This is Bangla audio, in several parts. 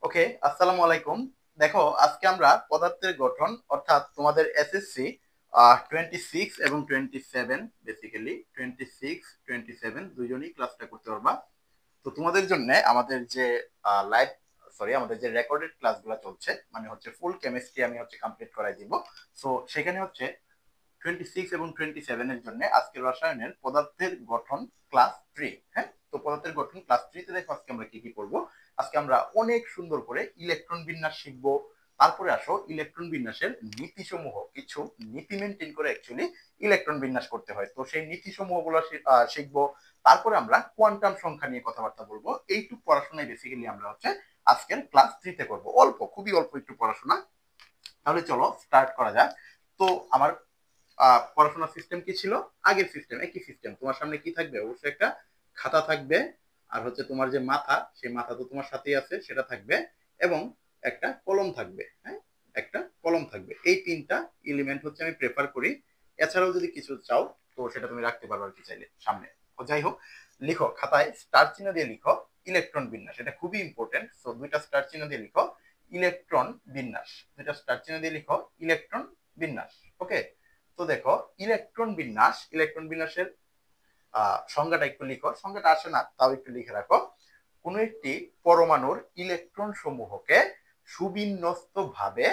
ওকে, আসসালামু আলাইকুম। দেখো, আজকে আমরা পদার্থের গঠন অর্থাৎ তোমাদের এসএসসি 26 এবং 27, বেসিক্যালি 26, 27 দুইজনই ক্লাসটা করতে পারবা। তো তোমাদের জন্য আমাদের যে লাইভ আমাদের যে রেকর্ডেড ক্লাসগুলো চলছে, মানে হচ্ছে ফুল কেমিস্ট্রি আমি হচ্ছে কমপ্লিট করাই দিব। সো সেখানে হচ্ছে 26 এবং 27 এর জন্য আজকের রসায়নের পদার্থের গঠন ক্লাস 3। হ্যাঁ, তো পদার্থের গঠন ক্লাস 3 তে দেখো আজকে আমরা কি কি করব। আজকে আমরা অনেক সুন্দর করে ইলেকট্রন বিন্যাস শিখব। তারপরে আসো ইলেকট্রন বিন্যাসের নীতিসমূহ, কিছু নীতি মেনটেন করে অ্যাকচুয়ালি ইলেকট্রন বিন্যাস করতে হয়, তো সেই নীতিসমূহগুলো শিখবো। তারপরে আমরা কোয়ান্টাম সংখ্যা নিয়ে কথাবার্তা বলবো। এইটুকু পড়াশোনায় বেসিক্যালি আমরা হচ্ছে আজকের ক্লাস 3 তে করবো। অল্প, খুবই অল্প একটু পড়াশোনা। তাহলে চলো স্টার্ট করা যাক। তো আমার পড়াশোনার সিস্টেম কি ছিল? আগের সিস্টেম, একই সিস্টেম। তোমার সামনে কি থাকবে? অবশ্যই একটা খাতা থাকবে, আর হচ্ছে তোমার যে মাথা, সেই মাথা তো তোমার সাথেই আছে, সেটা থাকবে, এবং একটা কলম থাকবে। হ্যাঁ, একটা কলম থাকবে। এই তিনটা এলিমেন্ট হচ্ছে আমি প্রেফার করি। এছাড়াও যদি কিছু চাও তো সেটা তুমি রাখতে পারো আর কি, চাইলে সামনে। যাই হোক, লিখো খাতায় স্টার চিহ্ন দিয়ে লিখো ইলেকট্রন বিন্যাস। এটা খুবই ইম্পর্টেন্ট। সো দুইটা স্টার চিহ্ন দিয়ে লিখো ইলেকট্রন বিন্যাস। দুইটা স্টার চিহ্ন দিয়ে লিখো ইলেকট্রন বিন্যাস। ওকে, তো দেখো ইলেকট্রন বিন্যাসের সংজ্ঞাটা একটু লিখো। সংজ্ঞাটা আসে না, তাও একটু লিখে রাখো। কোন একটি পরমাণুর ইলেকট্রন সমূহকে সুবিন্যস্ত ভাবে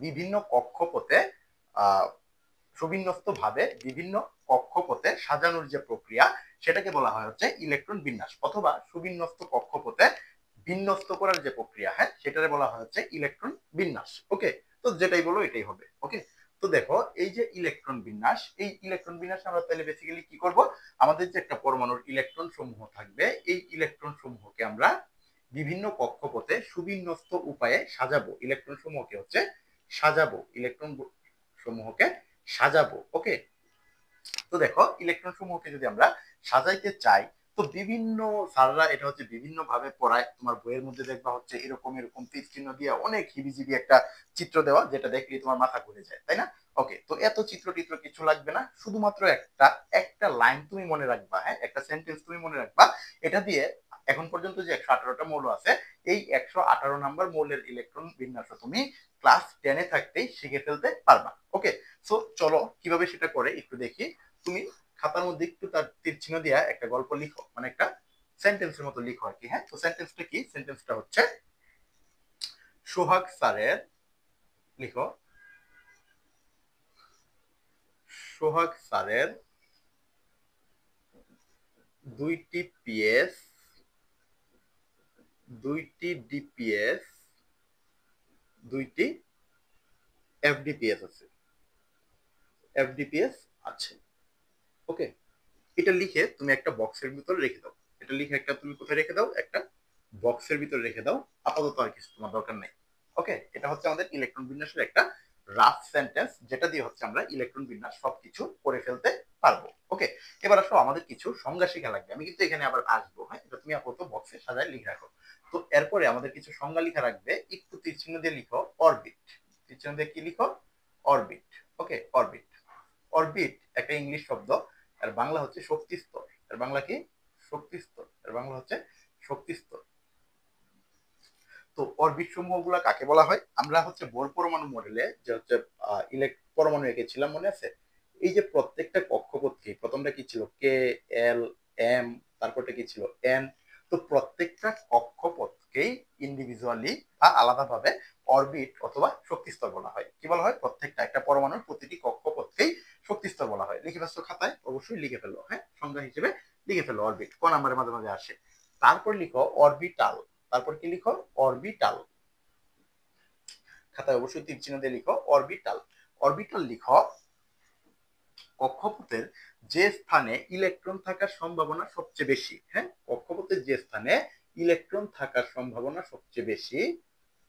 বিভিন্ন কক্ষপথে আহ সুবিন্যস্ত ভাবে বিভিন্ন কক্ষপথে সাজানোর যে প্রক্রিয়া, সেটাকে বলা হয় হচ্ছে ইলেকট্রন বিন্যাস, অথবা সুবিন্যস্ত কক্ষপথে বিন্যস্ত করার যে প্রক্রিয়া, হ্যাঁ, সেটারে বলা হয় হচ্ছে ইলেকট্রন বিন্যাস। ওকে, তো যেটাই বলো এটাই হবে। ওকে, তো দেখো এই যে ইলেকট্রন বিন্যাস, এই ইলেকট্রন বিন্যাস আমরা তাহলে বেসিক্যালি কি করব? আমাদের যে একটা পরমাণুর ইলেকট্রন সমূহ থাকবে, এই ইলেকট্রন সমূহকে আমরা বিভিন্ন কক্ষপথে সুবিন্যস্ত উপায়ে সাজাবো। ইলেকট্রন সমূহকে হচ্ছে সাজাবো, ইলেকট্রন সমূহকে সাজাবো। ওকে, তো দেখো ইলেকট্রন সমূহকে যদি আমরা সাজাইতে চাই, তো বিভিন্ন স্যাররা এটা হচ্ছে বিভিন্ন ভাবে পড়ায়। তোমার বইয়ের মধ্যে দেখবা হচ্ছে এরকম এরকম তীর চিহ্ন দিয়ে অনেক হিবিজিবি একটা চিত্র দেওয়া, যেটা দেখলে তোমার মাথা ঘুরে যায়, তাই না? ওকে, তো এত চিত্র টিত্র কিছু লাগবে না, শুধুমাত্র একটা একটা লাইন তুমি মনে রাখবা। হ্যাঁ, একটা সেন্টেন্স তুমি মনে রাখবা। এটা দিয়ে এখন পর্যন্ত যে 118টা মৌল আছে, এই 118 নাম্বার মৌলের ইলেকট্রন বিন্যাস তুমি ক্লাস 10-এ থাকতেই শিখে ফেলতে পারবা। ওকে, সো চলো কিভাবে সেটা করে একটু দেখি। তুমি খাতার মধ্যে একটু তার তীর চিহ্ন দিয়া একটা গল্প লিখো, মানে একটা সেন্টেন্সের মতো লিখো আর কি। হ্যাঁ, তো সেন্টেন্সটা কি? সেন্টেন্সটা হচ্ছে সোহাগ স্যারের, লিখো সোহাগ স্যারের দুইটি পিএস, দুইটি ডিপিএস, দুইটি এফডিপিএস আছে। এফডিপিএস আছে। ওকে, এটা লিখে তুমি একটা বক্সের ভিতরে রেখে দাও। এটা লিখে একটা তুমি কোথায় রেখে দাও? একটা বক্সের ভিতরে রেখে দাও। আপাতত আর কিছু তোমার দরকার নেই। ওকে, এটা হচ্ছে আমাদের ইলেকট্রন বিন্যাসের একটা রাফ সেন্টেন্স, যেটা দিয়ে হচ্ছে আমরা ইলেকট্রন বিন্যাস সবকিছু করে ফেলতে পারবো। ওকে, এবার আসো আমাদের কিছু সংজ্ঞা শেখা লাগবে। আমি কিন্তু এখানে আবার আসবো। হ্যাঁ, এটা তুমি আপাতত বক্সে সাজায় লিখে রাখো। তো এরপরে আমাদের কিছু সংজ্ঞা লিখা রাখবে। একটু তীর চিহ্ন দিয়ে লিখো অরবিট। তীর চিহ্ন দিয়ে কি লিখো? অরবিট। ওকে, অরবিট। অরবিট একটা ইংলিশ শব্দ, আর বাংলা হচ্ছে শক্তি স্তর। এর বাংলা কি? শক্তি স্তর। এর বাংলা হচ্ছে শক্তি স্তর। তো অরবিট সমূহ গুলা কাকে বলা হয়? আমরা হচ্ছে বোর পরমাণু মডেলে যে হচ্ছে পরমাণু এঁকেছিলাম, মনে আছে? এই যে প্রত্যেকটা কক্ষপথকে, প্রথমটা কি ছিল? কে, এল, এম, তারপরটা কি ছিল? এন। তো প্রত্যেকটা কক্ষপথকেই ইন্ডিভিজুয়ালি বা আলাদাভাবে অরবিট অথবা শক্তিস্তর বলা হয়। কি বলা হয়? প্রত্যেকটা একটা পরমাণুর প্রতিটি কক্ষপথকেই শক্তিস্তর বলা হয়। লিখে ফেলছো খাতায়? অবশ্যই লিখে ফেলো। হ্যাঁ, সংজ্ঞা হিসেবে লিখে ফেলো অরবিট, ক নাম্বারের মাঝে মাঝে আসে। তারপর লিখো অরবিটাল। তারপর কি লিখো? অরবিটাল। খাতায় অবশ্যই তীর চিহ্ন দিয়ে লিখো অরবিটাল। অরবিটাল লিখো কক্ষপথের যে স্থানে ইলেকট্রন থাকার সম্ভাবনা সবচেয়ে বেশি। হ্যাঁ, কক্ষপথের যে স্থানে ইলেকট্রন থাকার সম্ভাবনা সবচেয়ে বেশি,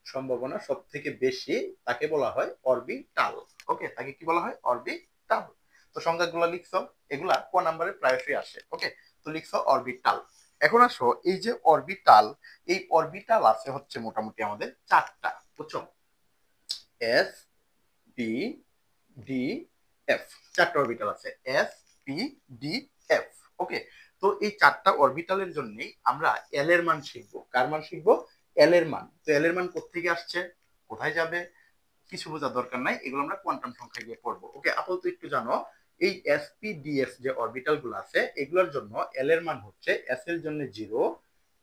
সম্ভাবনা সব থেকে বেশি, তাকে বলা হয় অরবিটাল। ওকে, তাকে কি বলা হয়? অরবিটাল। তো সংজ্ঞাগুলো লিখছো, এগুলা ক নাম্বারে প্রায়শই আসে। ওকে, তো লিখছো অরবিটাল। এখন আসো এই যে অরবিটাল, এই অরবিটাল আছে হচ্ছে মোটামুটি আমাদের চারটা, বুঝছো? S, P, D, F. চারটা অরবিটাল আছে, এস, পি, ডি, এফ। ওকে, তো এই চারটা অরবিটালের জন্যই আমরা এল এর মান শিখবো। কার মান শিখবো? এল এর মান, তো এল এর মান কোত্থেকে আসছে, কোথায় যাবে, কিছু বোঝার দরকার নাই, এগুলো আমরা কোয়ান্টাম সংখ্যা গিয়ে পড়বো। ওকে, আপাতত একটু জানো এই এসপিডিএফ যে অরবিটাল গুলো আছে এগুলোর জন্য এল এর মান হচ্ছে এস এর জন্য 0,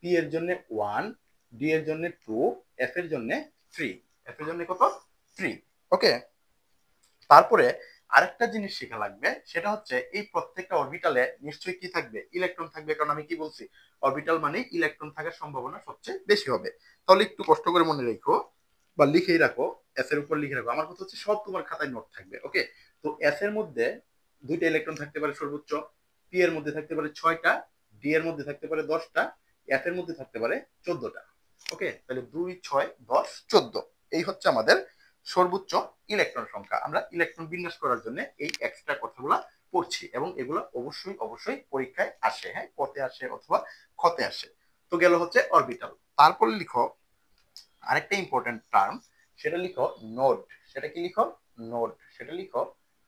পি এর জন্য 1, ডি এর জন্য 2, এফ এর জন্য 3, এফ এর জন্য কত 3। ওকে, তারপরে আরেকটা জিনিস শেখা লাগবে, সেটা হচ্ছে এই প্রত্যেকটা অরবিটালে নিশ্চয়ই কি থাকবে, ইলেকট্রন থাকবে, কারণ আমি কি বলছি অরবিটাল মানে ইলেকট্রন থাকার সম্ভাবনা সবচেয়ে বেশি হবে। তাহলে একটু কষ্ট করে মনে রেখো বা লিখেই রাখো, এস এর উপর লিখে রাখো, আমার কথা হচ্ছে সব তোমার খাতায় নোট থাকবে। ওকে, তো এস এর মধ্যে 2টা ইলেকট্রন থাকতে পারে সর্বোচ্চ, পি এর মধ্যে থাকতে পারে 6টা, ডি এর মধ্যে থাকতে পারে 10টা, এফ এর মধ্যে থাকতে পারে 14টা। ওকে, তাহলে 2, 6, 10, 14, এই হচ্ছে আমাদের সর্বোচ্চ ইলেকট্রন সংখ্যা। আমরা ইলেকট্রন বিন্যাস করার জন্য এই এক্সট্রা কথাগুলো পড়ছি এবং এগুলো অবশ্যই অবশ্যই পরীক্ষায় আসে, হ্যাঁ, কতে আসে অথবা ক্ষতে আসে। তো গেল হচ্ছে অরবিটাল। তারপর লিখো আরেকটা ইম্পর্টেন্ট টার্ম, সেটা লিখো নোড। সেটা কি লিখো, নোড, সেটা লিখো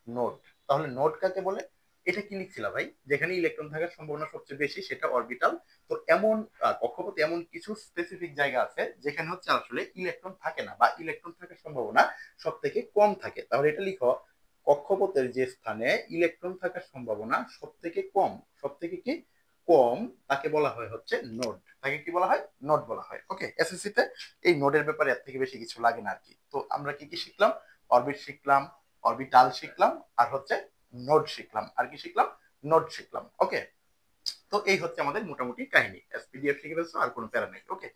নোড। তাহলে নোড কাকে বলে, এটা কি লিখছিলা ভাই, যেখানে ইলেকট্রন থাকার সম্ভাবনা সবচেয়ে বেশি সেটা অরবিটাল। তো এমন কক্ষপথে এমন কিছু স্পেসিফিক জায়গা আছে যেখানে হচ্ছে আসলে ইলেকট্রন থাকে না বা ইলেকট্রন থাকার সম্ভাবনা সব থেকে কম থাকে। তাহলে এটা লিখো কক্ষপথের যে স্থানে ইলেকট্রন থাকার সম্ভাবনা সব থেকে কম, সব থেকে কি কম, তাকে বলা হয় হচ্ছে নোড, তাকে কি বলা হয়, নোড বলা হয়। ওকে, এসএসসি তে এই নোডের ব্যাপারে এর থেকে বেশি কিছু লাগে না আর কি। তো আমরা কি কি শিখলাম, অরবিট শিখলাম, অরবিটাল শিখলাম, আর হচ্ছে নোড শিখলাম, আর কি শিখলাম, নোড শিখলাম। ওকে, তো এই হচ্ছে আমাদের মোটামুটি কাহিনী, এসপিডিএফ শিখে ফেলছো, আর কোনো প্যারা নেই। ওকে,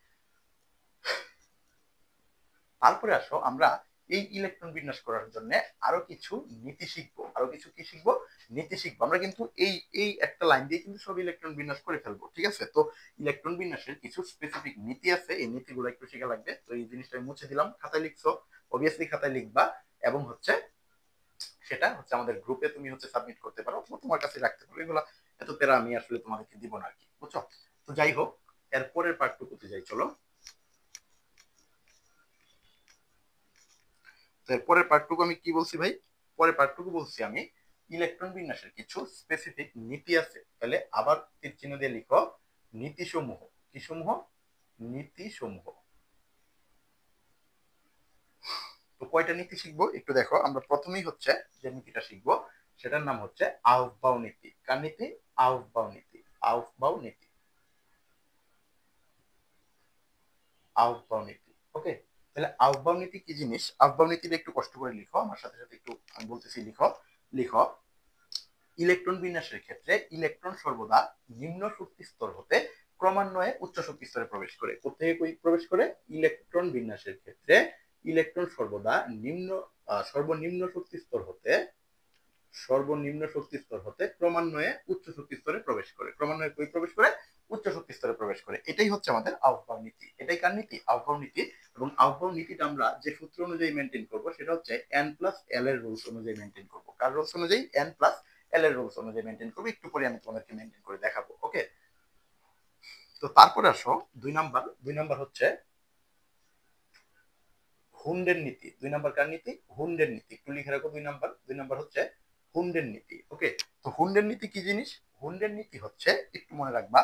তারপরে আসো আমরা এই ইলেকট্রন বিন্যাস করার জন্য আরো কিছু নীতি শিখবো, আরো কিছু কি শিখবো, নীতি শিখবো। আমরা কিন্তু এই এই একটা লাইন দিয়ে কিন্তু সব ইলেকট্রন বিন্যাস করে ফেলবো, ঠিক আছে। তো ইলেকট্রন বিন্যাসের কিছু স্পেসিফিক নীতি আছে, এই নীতিগুলো একটু শেখা লাগবে। তো এই জিনিসটা আমি মুছে দিলাম, খাতায় লিখছো, অবভিয়াসলি খাতায় লিখবা, এবং হচ্ছে সেটা হচ্ছে আমাদের গ্রুপে তুমি হচ্ছে সাবমিট করতে পারো অথবা তোমার কাছে রাখতে পারো, এগুলো এত প্যারা আমি আসলে তোমাদেরকে দিব না আর কি, বুঝছো। তো যাই হোক, এর পরের পার্টটুকুতে যাই, চলো। তো এর পরের পার্টটুকু আমি কি বলছি ভাই, পরের পার্টটুকু বলছি আমি ইলেকট্রন বিন্যাসের কিছু স্পেসিফিক নীতি আছে। তাহলে আবার তীর চিহ্ন দিয়ে লিখো নীতি সমূহ, কি সমূহ, নীতি সমূহ। তো কয়টা নীতি শিখবো একটু দেখো, আমরা প্রথমেই হচ্ছে যে নীতিটা শিখবো সেটার নাম হচ্ছে আউফবাউ নীতি। কার নীতি, আউফবাউ নীতি, আউফবাউ নীতি, আউফবাউ নীতি। ওকে, তাহলে আউফবাউ নীতি কি জিনিস, আউফবাউ নীতিটা একটু কষ্ট করে লিখো, আমার সাথে সাথে একটু আমি বলতেছি, লিখো, লিখো ইলেকট্রন বিন্যাসের ক্ষেত্রে ইলেকট্রন সর্বদা নিম্ন শক্তি স্তর হতে ক্রমান্বয়ে উচ্চ শক্তি স্তরে প্রবেশ করে। কোথেকে প্রবেশ করে, ইলেকট্রন বিন্যাসের ক্ষেত্রে ইলেকট্রন সর্বদা সর্বনিম্ন শক্তি স্তর হতে, সর্বনিম্ন শক্তি স্তর হতে ক্রমান্বয়ে উচ্চ শক্তি স্তরে প্রবেশ করে, ক্রমান্বয়ে কই প্রবেশ করে, উচ্চ শক্তি স্তরে প্রবেশ করে। এটাই হচ্ছে আমাদের আউফবাউ নীতি, এটাই কার নীতি, আউফবাউ নীতি। এবং আউফবাউ নীতিটা আমরা যে সূত্র অনুযায়ী মেনটেন করব সেটা হচ্ছে এন প্লাস এল এর রুলস অনুযায়ী মেনটেন করব। কার রুলস অনুযায়ী, এন প্লাস এল এর রুলস অনুযায়ী মেনটেন করব, একটু পরে আমি তোমাদেরকে মেনটেন করে দেখাবো। ওকে, তো তারপরে আসো 2 নাম্বার, 2 নাম্বার হচ্ছে হুন্ডের নীতি। 2 নাম্বার কার নীতি, হুন্ডের নীতি, একটু লিখে রাখো 2 নাম্বার, 2 নাম্বার হচ্ছে হুন্ডের নীতি। ওকে, তো হুন্ডের নীতি কি জিনিস, হুন্ডের নীতি হচ্ছে একটু মনে রাখবা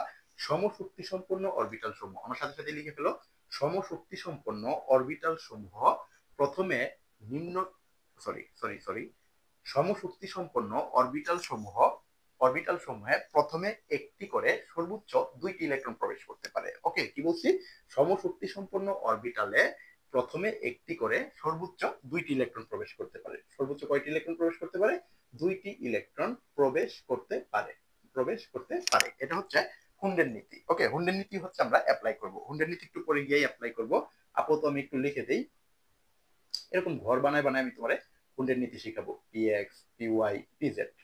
সমশক্তি সম্পন্ন অরবিটাল সমূহ, আমার সাথে সাথে লিখে ফেলো, সমশক্তি সম্পন্ন অরবিটাল সমূহ প্রথমে নিম্ন, সরি সরি সরি, সমশক্তি সম্পন্ন অরবিটাল সমূহ, অরবিটাল সমূহে প্রথমে একটি করে সর্বোচ্চ 2টি ইলেকট্রন প্রবেশ করতে পারে। ওকে, কি বলছি, সমশক্তি সম্পন্ন অরবিটালে প্রথমে একটি করে সর্বোচ্চ 2টি ইলেকট্রন প্রবেশ করতে পারে। সর্বোচ্চ কয়টি ইলেকট্রন প্রবেশ করতে পারে, 2টি ইলেকট্রন প্রবেশ করতে পারে, প্রবেশ করতে পারে। এটা হচ্ছে হুন্ডের নীতি। ওকে, হুন্ডের নীতি হচ্ছে আমরা অ্যাপ্লাই করব, হুন্ডের নীতি একটু পরে গিয়ে অ্যাপ্লাই করব। আপাতত আমি একটু লিখে দেই, এরকম ঘর বানায় বানায় আমি তোমারে হুন্ডের নীতি শিখাবো, P X, P Y, P Z.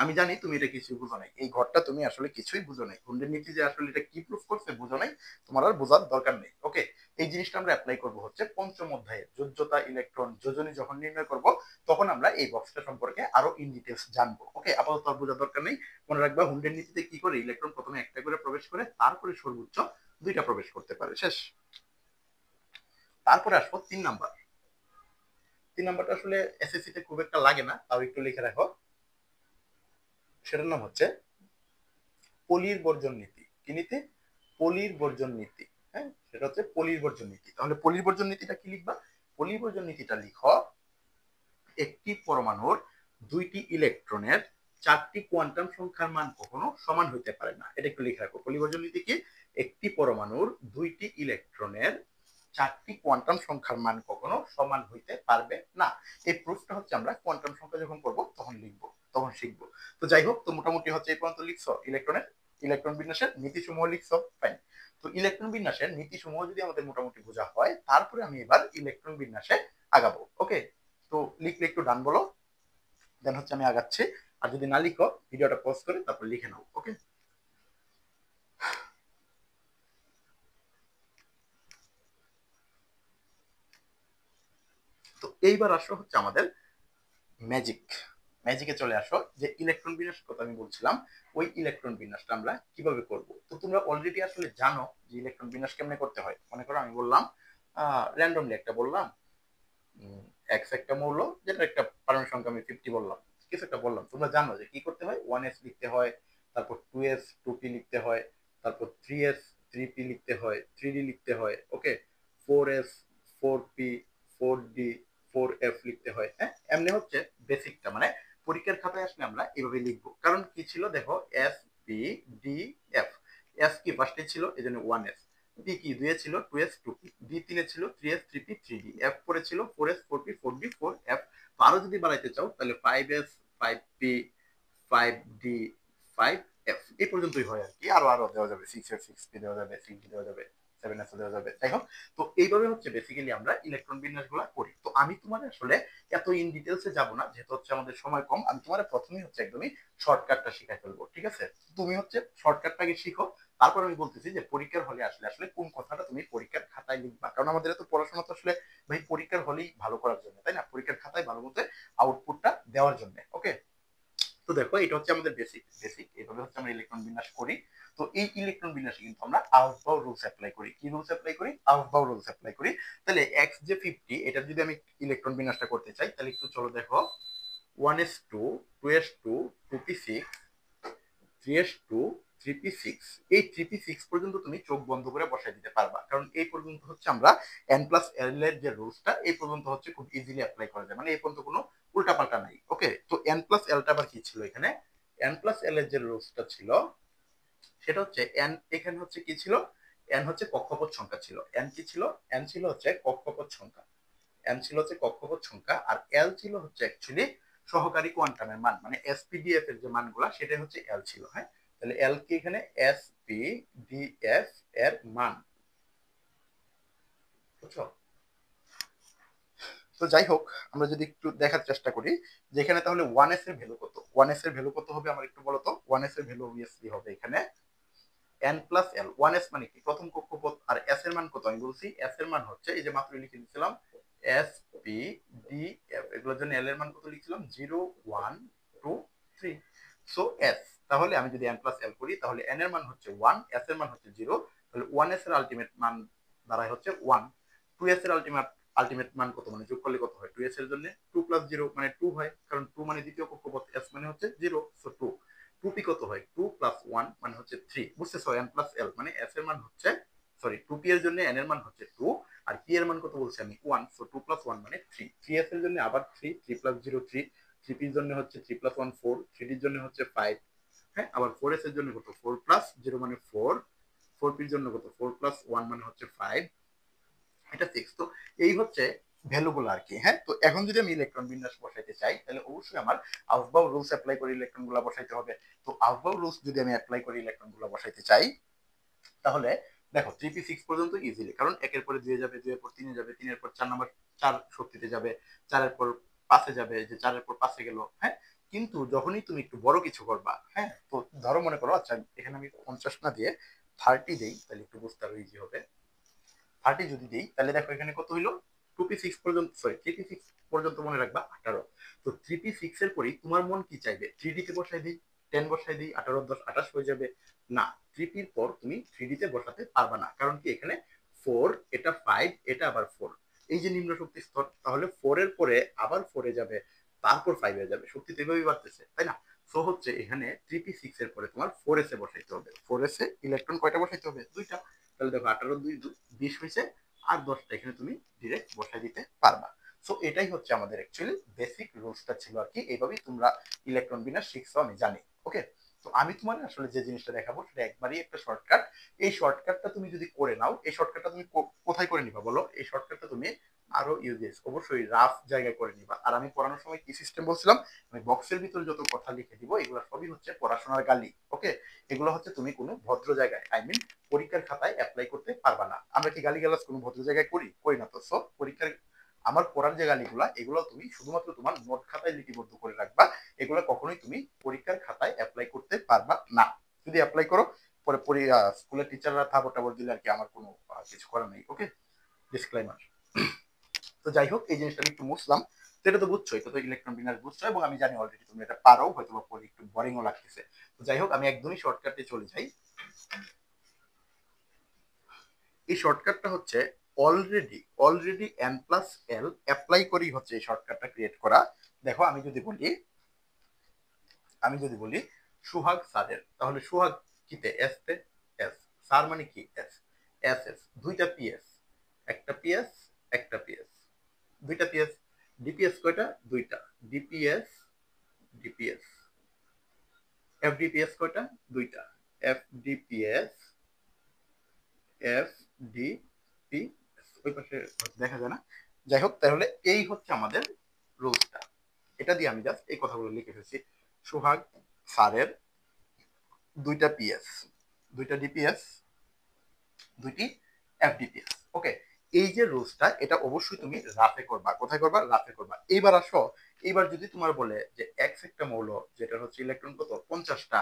আমি জানি তুমি এটা কিছু বুঝো নাই, এই ঘরটা তুমি আসলে কিছুই বুঝো নাই, হুন্ডের নীতি যে আসলে এটা কি প্রুফ করছে বুঝো নাই, তোমার আর বোঝার দরকার নেই। ওকে, এই জিনিসটা আমরা অ্যাপ্লাই করব হচ্ছে পঞ্চম অধ্যায়ে যোজ্যতা ইলেকট্রন যোজনী যখন নির্ণয় করব, তখন আমরা এই বক্সটা সম্পর্কে আরো ইন ডিটেলস জানবো। ওকে, আপাতত আর বোঝার দরকার নেই। মনে রাখবা হুন্ডের নীতিতে কি করে, ইলেকট্রন প্রথমে একটা করে প্রবেশ করে, তারপরে সর্বোচ্চ 2টা প্রবেশ করতে পারে, শেষ। তারপরে আসবো 3 নাম্বার। 3 নাম্বারটা আসলে এসএসসি তে খুব একটা লাগে না, তাও একটু লিখে রাখো। সেটার নাম হচ্ছে পলির বর্জন নীতি। কি নীতি? পলির বর্জন নীতি। হ্যাঁ, সেটা হচ্ছে পলির বর্জন নীতি। তাহলে পলির বর্জন নীতিটা কি লিখবা? পলির বর্জন নীতিটা লিখো, একটি পরমাণুর দুইটি ইলেকট্রনের চারটি কোয়ান্টাম সংখ্যার মান কখনো সমান হইতে পারে না। এটা একটু লিখে রাখো। পলিবর্জন নীতি কি? একটি পরমাণুর দুইটি ইলেকট্রনের চারটি কোয়ান্টাম সংখ্যার মান কখনো সমান হইতে পারবে না। এই প্রুফটা হচ্ছে আমরা কোয়ান্টাম সংখ্যা যখন পড়বো তখন লিখবো, তখন শিখবো। তো যাই হোক, তো মোটামুটি হচ্ছে এই পর্যন্ত লিখছো ইলেকট্রন বিন্যাসের নীতিসমূহ লিখছো, ফাইন। তো ইলেকট্রন বিন্যাসের নীতিসমূহ যদি আমাদের মোটামুটি বোঝা হয়, তারপরে আমি এবার ইলেকট্রন বিন্যাসে আগাবো। ওকে, তো লিখলে একটু ডান বলো, দেন হচ্ছে আমি আগাচ্ছি। আর যদি না লিখো ভিডিওটা পজ করে তারপর লিখে নাও। ওকে, তো এইবার আসো হচ্ছে আমাদের ম্যাজিক। ম্যাজিকে চলে আসো, যে ইলেকট্রন বিন্যাসের কথা আমি বলছিলাম, ওই ইলেকট্রন বিন্যাসটা আমরা কিভাবে করব। তো তোমরা অলরেডি আসলে জানো যে ইলেকট্রন বিন্যাস কেমনে করতে হয়। মনে করো আমি বললাম র্যান্ডমলি একটা বললাম এক্স একটা মৌল, যেটা একটা পারমাণবিক সংখ্যা আমি 50 বললাম, কিছু একটা বললাম, তোমরা জানো যে কি করতে হয়। 1s লিখতে হয়, তারপর 2s 2p লিখতে হয়, তারপর 3s 3p লিখতে হয়, 3d লিখতে হয়, ওকে, 4s 4p 4d 4f লিখতে হয়। হ্যাঁ, এমনি হচ্ছে বেসিকটা, মানে পরীক্ষার খাতায় আসলে আমরা এভাবে লিখবো। কারণ কি ছিল দেখো, S P D F. S কি ফার্স্টে ছিল, এই জন্য 1s। বি কি 2 এ ছিল, 2s 2p। ডি 3 এ ছিল, 3s 3p 3d। এফ 4 এ ছিল, 4s 4p 4d 4f। তো আরো যদি বাড়াইতে চাও তাহলে 5s 5p 5d 5f, এই পর্যন্তই হয় আর কি। আরো আরো দেওয়া যাবে, 6s 6p দেওয়া যাবে, 6d দেওয়া যাবে, 7s দেওয়া যাবে। যাই হোক, তো এইভাবে হচ্ছে বেসিক্যালি আমরা ইলেকট্রন বিন্যাস গুলা করি। তো আমি তোমার আসলে এত ইন ডিটেলসে যাব না, যেহেতু হচ্ছে আমাদের সময় কম। আমি তোমার প্রথমেই হচ্ছে একদমই শর্টকাটটা শিখাই ফেলবো, ঠিক আছে? তুমি হচ্ছে শর্টকাটটাকে শিখো, তারপর আমি বলতেছি যে পরীক্ষার হলে আসলে আসলে কোন কথাটা তুমি পরীক্ষার খাতায় লিখবা। কারণ আমাদের তো পড়াশোনা তো আসলে ভাই পরীক্ষার হলেই ভালো করার জন্য, তাই না? পরীক্ষার খাতায় ভালো মতো আউটপুটটা দেওয়ার জন্য। ওকে, তো দেখো এটা হচ্ছে আমাদের বেসিক এইভাবে হচ্ছে আমরা ইলেকট্রন বিন্যাস করি। তো এই ইলেকট্রন বিন্যাসে কিন্তু আমরা আউফবাউ রুলস অ্যাপ্লাই করি। কি রুলস অ্যাপ্লাই করি? আউফবাউ রুলস অ্যাপ্লাই করি। তাহলে এক্স যে 50, এটা যদি আমি ইলেকট্রন বিন্যাসটা করতে চাই, তাহলে একটু চলো দেখো, 1s2 2s2 2p6 3s2 3p6, এই 3p6 পর্যন্ত তুমি চোখ বন্ধ করে বসাই দিতে পারবা। কারণ এই পর্যন্ত হচ্ছে আমরা n+l এর যে রুলসটা, এই পর্যন্ত হচ্ছে খুব ইজিলি অ্যাপ্লাই করা যায়, মানে এই পর্যন্ত কোনো উল্টাপাল্টা নাই। ওকে, তো n+lটা আবার কি ছিল এখানে? n+l এর যে রুলসটা ছিল সেটা হচ্ছে n, এখানে হচ্ছে কি ছিল, n হচ্ছে কক্ষপথ সংখ্যা ছিল। n কি ছিল? n ছিল হচ্ছে কক্ষপথ সংখ্যা। n ছিল হচ্ছে কক্ষপথ সংখ্যা, আর l ছিল হচ্ছে অ্যাকচুয়ালি সহকারী কোয়ান্টামের মান, মানে এসপিডিএফ এর যে মানগুলা সেটাই হচ্ছে l ছিল। হ্যাঁ, তাহলে l কি এখানে এসপিডিএফ এর মান, বুঝছো? তো যাই হোক, আমরা যদি একটু দেখার চেষ্টা করি যেখানে তাহলে 1s এর ভ্যালু কত, 1s এর ভ্যালু কত হবে আমার একটু বলো তো। 1s এর ভ্যালু অবভিয়াসলি হবে এখানে n+l। 1s মানে কি? প্রথম কক্ষপথ। আর s এর মান কত আমি বলছি? s এর মান হচ্ছে এই যে মাত্র লিখে দিয়েছিলাম এস পি ডি এফ, এগুলোর জন্য l এর মান কত লিখছিলাম? 0 1 2 3। সো s, তাহলে আমি যদি n+l করি তাহলে n এর মান হচ্ছে 1, s এর মান হচ্ছে 0। তাহলে 1s এর আলটিমেট মান দাঁড়ায় হচ্ছে 1। 2s এর আলটিমেট মান কত, মানে যোগ করলে কত হয়? 2s এর জন্য 2 + 0 মানে 2 হয়, কারণ 2 মানে দ্বিতীয় কক্ষপথ, s মানে হচ্ছে 0, সো 2। 2p কত হয়? 2 + 1 মানে হচ্ছে 3, বুঝতেছো? n+l মানে s এর মান হচ্ছে, সরি 2p এর জন্য n এর মান হচ্ছে 2, আর p এর মান কত বলছি আমি? 1, সো 2 + 1 মানে 3। 3s এর জন্য আবার 3, 3 + 0 3, 3p এর জন্য হচ্ছে 3 + 1 4, 3d এর জন্য হচ্ছে 5। হ্যাঁ, আবার 4s এর জন্য কত? 4 + 0 মানে 4, 4p এর জন্য কত? 4 + 1 মানে হচ্ছে 5, এটা 6। তো এই হচ্ছে ভ্যালুগুলো আর কি। হ্যাঁ, তো এখন যদি আমি ইলেকট্রন বিন্যাস বসাইতে চাই তাহলে অবশ্যই আমার আউফবাউ রুলস অ্যাপ্লাই করে ইলেকট্রন গুলো বসাইতে হবে। তো আউফবাউ রুলস যদি আমি অ্যাপ্লাই করে ইলেকট্রন গুলো বসাইতে চাই, তাহলে দেখো 3p6 পর্যন্ত ইজিলি, কারণ একের পরে 2 যাবে, 2 এর পর 3 যাবে, 3 এর পর 4 নাম্বার 4 শক্তিতে যাবে, 4 এর পর 5 যাবে, যে 4 এর পর 5 গেল। হ্যাঁ, কিন্তু যখনই তুমি একটু বড় কিছু করবা, হ্যাঁ, তো ধরো মনে করো, আচ্ছা এখানে আমি 50 না দিয়ে 30 দেই, তাহলে একটু বুঝতে আরো ইজি হবে। 30 যদি দিই তাহলে দেখো এখানে কত হইলো? 2p6 পর্যন্ত, সরি 3p6 পর্যন্ত মনে রাখবা 18। তো 3p6 এর পরেই তোমার মন কি চাইবে? 3d তে বসাই দিই, 10 বসাই দিই, 18 10 28 হয়ে যাবে? না, 3p এর পর তুমি 3d তে বসাতে পারবা না। কারণ কি? এখানে 4, এটা 5, এটা আবার 4, এই যে নিম্ন শক্তি স্তর, তাহলে 4 এর পরে আবার 4 এ যাবে, তারপর 5 এ যাবে, শক্তি তো এভাবেই বাড়তেছে, তাই না? সো হচ্ছে এখানে 3p6 এর পরে তোমার 4s এ বসাইতে হবে। 4s এ ইলেকট্রন কয়টা বসাইতে হবে? দুইটা। তাহলে দেখো 18 2 20 হয়েছে, আর 10টা এখানে তুমি ডিরেক্ট বসাই দিতে পারবা। সো এটাই হচ্ছে আমাদের অ্যাকচুয়ালি বেসিক রুলসটা ছিল আর কি। এইভাবেই তোমরা ইলেকট্রন বিন্যাস শিখছো আমি জানি। ওকে, তো আমি তোমার আসলে যে জিনিসটা দেখাবো সেটা একবারই একটা শর্টকাট। এই শর্টকাটটা তুমি যদি করে নাও, এই শর্টকাটটা তুমি কোথায় করে নিবা বলো? এই শর্টকাটটা তুমি আরো ইউজেস অবশ্যই রাফ জায়গায় করে নিবা। আর আমি পড়ানোর সময় কি সিস্টেম বলছিলাম, আমি বক্সের ভিতরে যত কথা লিখে দিব এগুলো সবই হচ্ছে পড়াশোনার গালি। ওকে, এগুলো হচ্ছে তুমি কোনো ভদ্র জায়গায়, আই মিন পরীক্ষার খাতায় অ্যাপ্লাই করতে পারবা না। আমরা কি গালিগালাজ কোনো ভদ্র জায়গায় করি? করি না তো। সো পরীক্ষার আমার পড়ার যে গালিগুলা, এগুলো তুমি শুধুমাত্র তোমার নোট খাতায় লিপিবদ্ধ করে রাখবা। এগুলো কখনোই তুমি পরীক্ষার খাতায় অ্যাপ্লাই করতে পারবা না। যদি অ্যাপ্লাই করো, পরে স্কুলের টিচাররা থাবর টাবর দিলে আর কি আমার কোনো কিছু করার নেই। ওকে, ডিসক্লাইমার। তো যাই হোক, এই জিনিসটা আমি একটু মুছলাম। সেটা তো বুঝছো, এটা তো ইলেকট্রন বিন্যাস বুঝছো, এবং আমি জানি অলরেডি তুমি এটা পারো, হয়তো বা পরে একটু বোরিংও লাগতেছে। তো যাই হোক, আমি একদমই শর্টকাটে চলে যাই। এই শর্টকাটটা হচ্ছে অলরেডি n+l অ্যাপ্লাই করেই হচ্ছে এই শর্টকাটটা ক্রিয়েট করা। দেখো আমি যদি বলি সুহাগ স্যারের, তাহলে সুহাগ কিতে? এস তে এস, স্যার মানে কি? এস, এস এস, দুইটা পিএস, একটা পিএস, একটা পিএস, দুইটা পিএস। ডিপিএস কয়টা? দুইটা। ডিপিএস, ডিপিএস, এফডিপিএস কয়টা? দুইটা। এফডিপিএস, এফডিপি, ওই পাশে দেখা যায় না। যাই হোক, তাহলে এই হচ্ছে আমাদের রুলসটা। এটা দিয়ে আমি জাস্ট এই কথাগুলো লিখে ফেলছি। সোহাগ স্যারের দুইটা পিএস, দুইটা ডিপিএস, দুইটি এফডিপিএস। ওকে, এই যে রুলসটা, এটা অবশ্যই তুমি রাফে করবা। কোথায় করবা? রাফে করবা। এইবার আসো, এইবার যদি তোমার বলে যে এক্স একটা মৌল, যেটা হচ্ছে ইলেকট্রন কত? 50টা,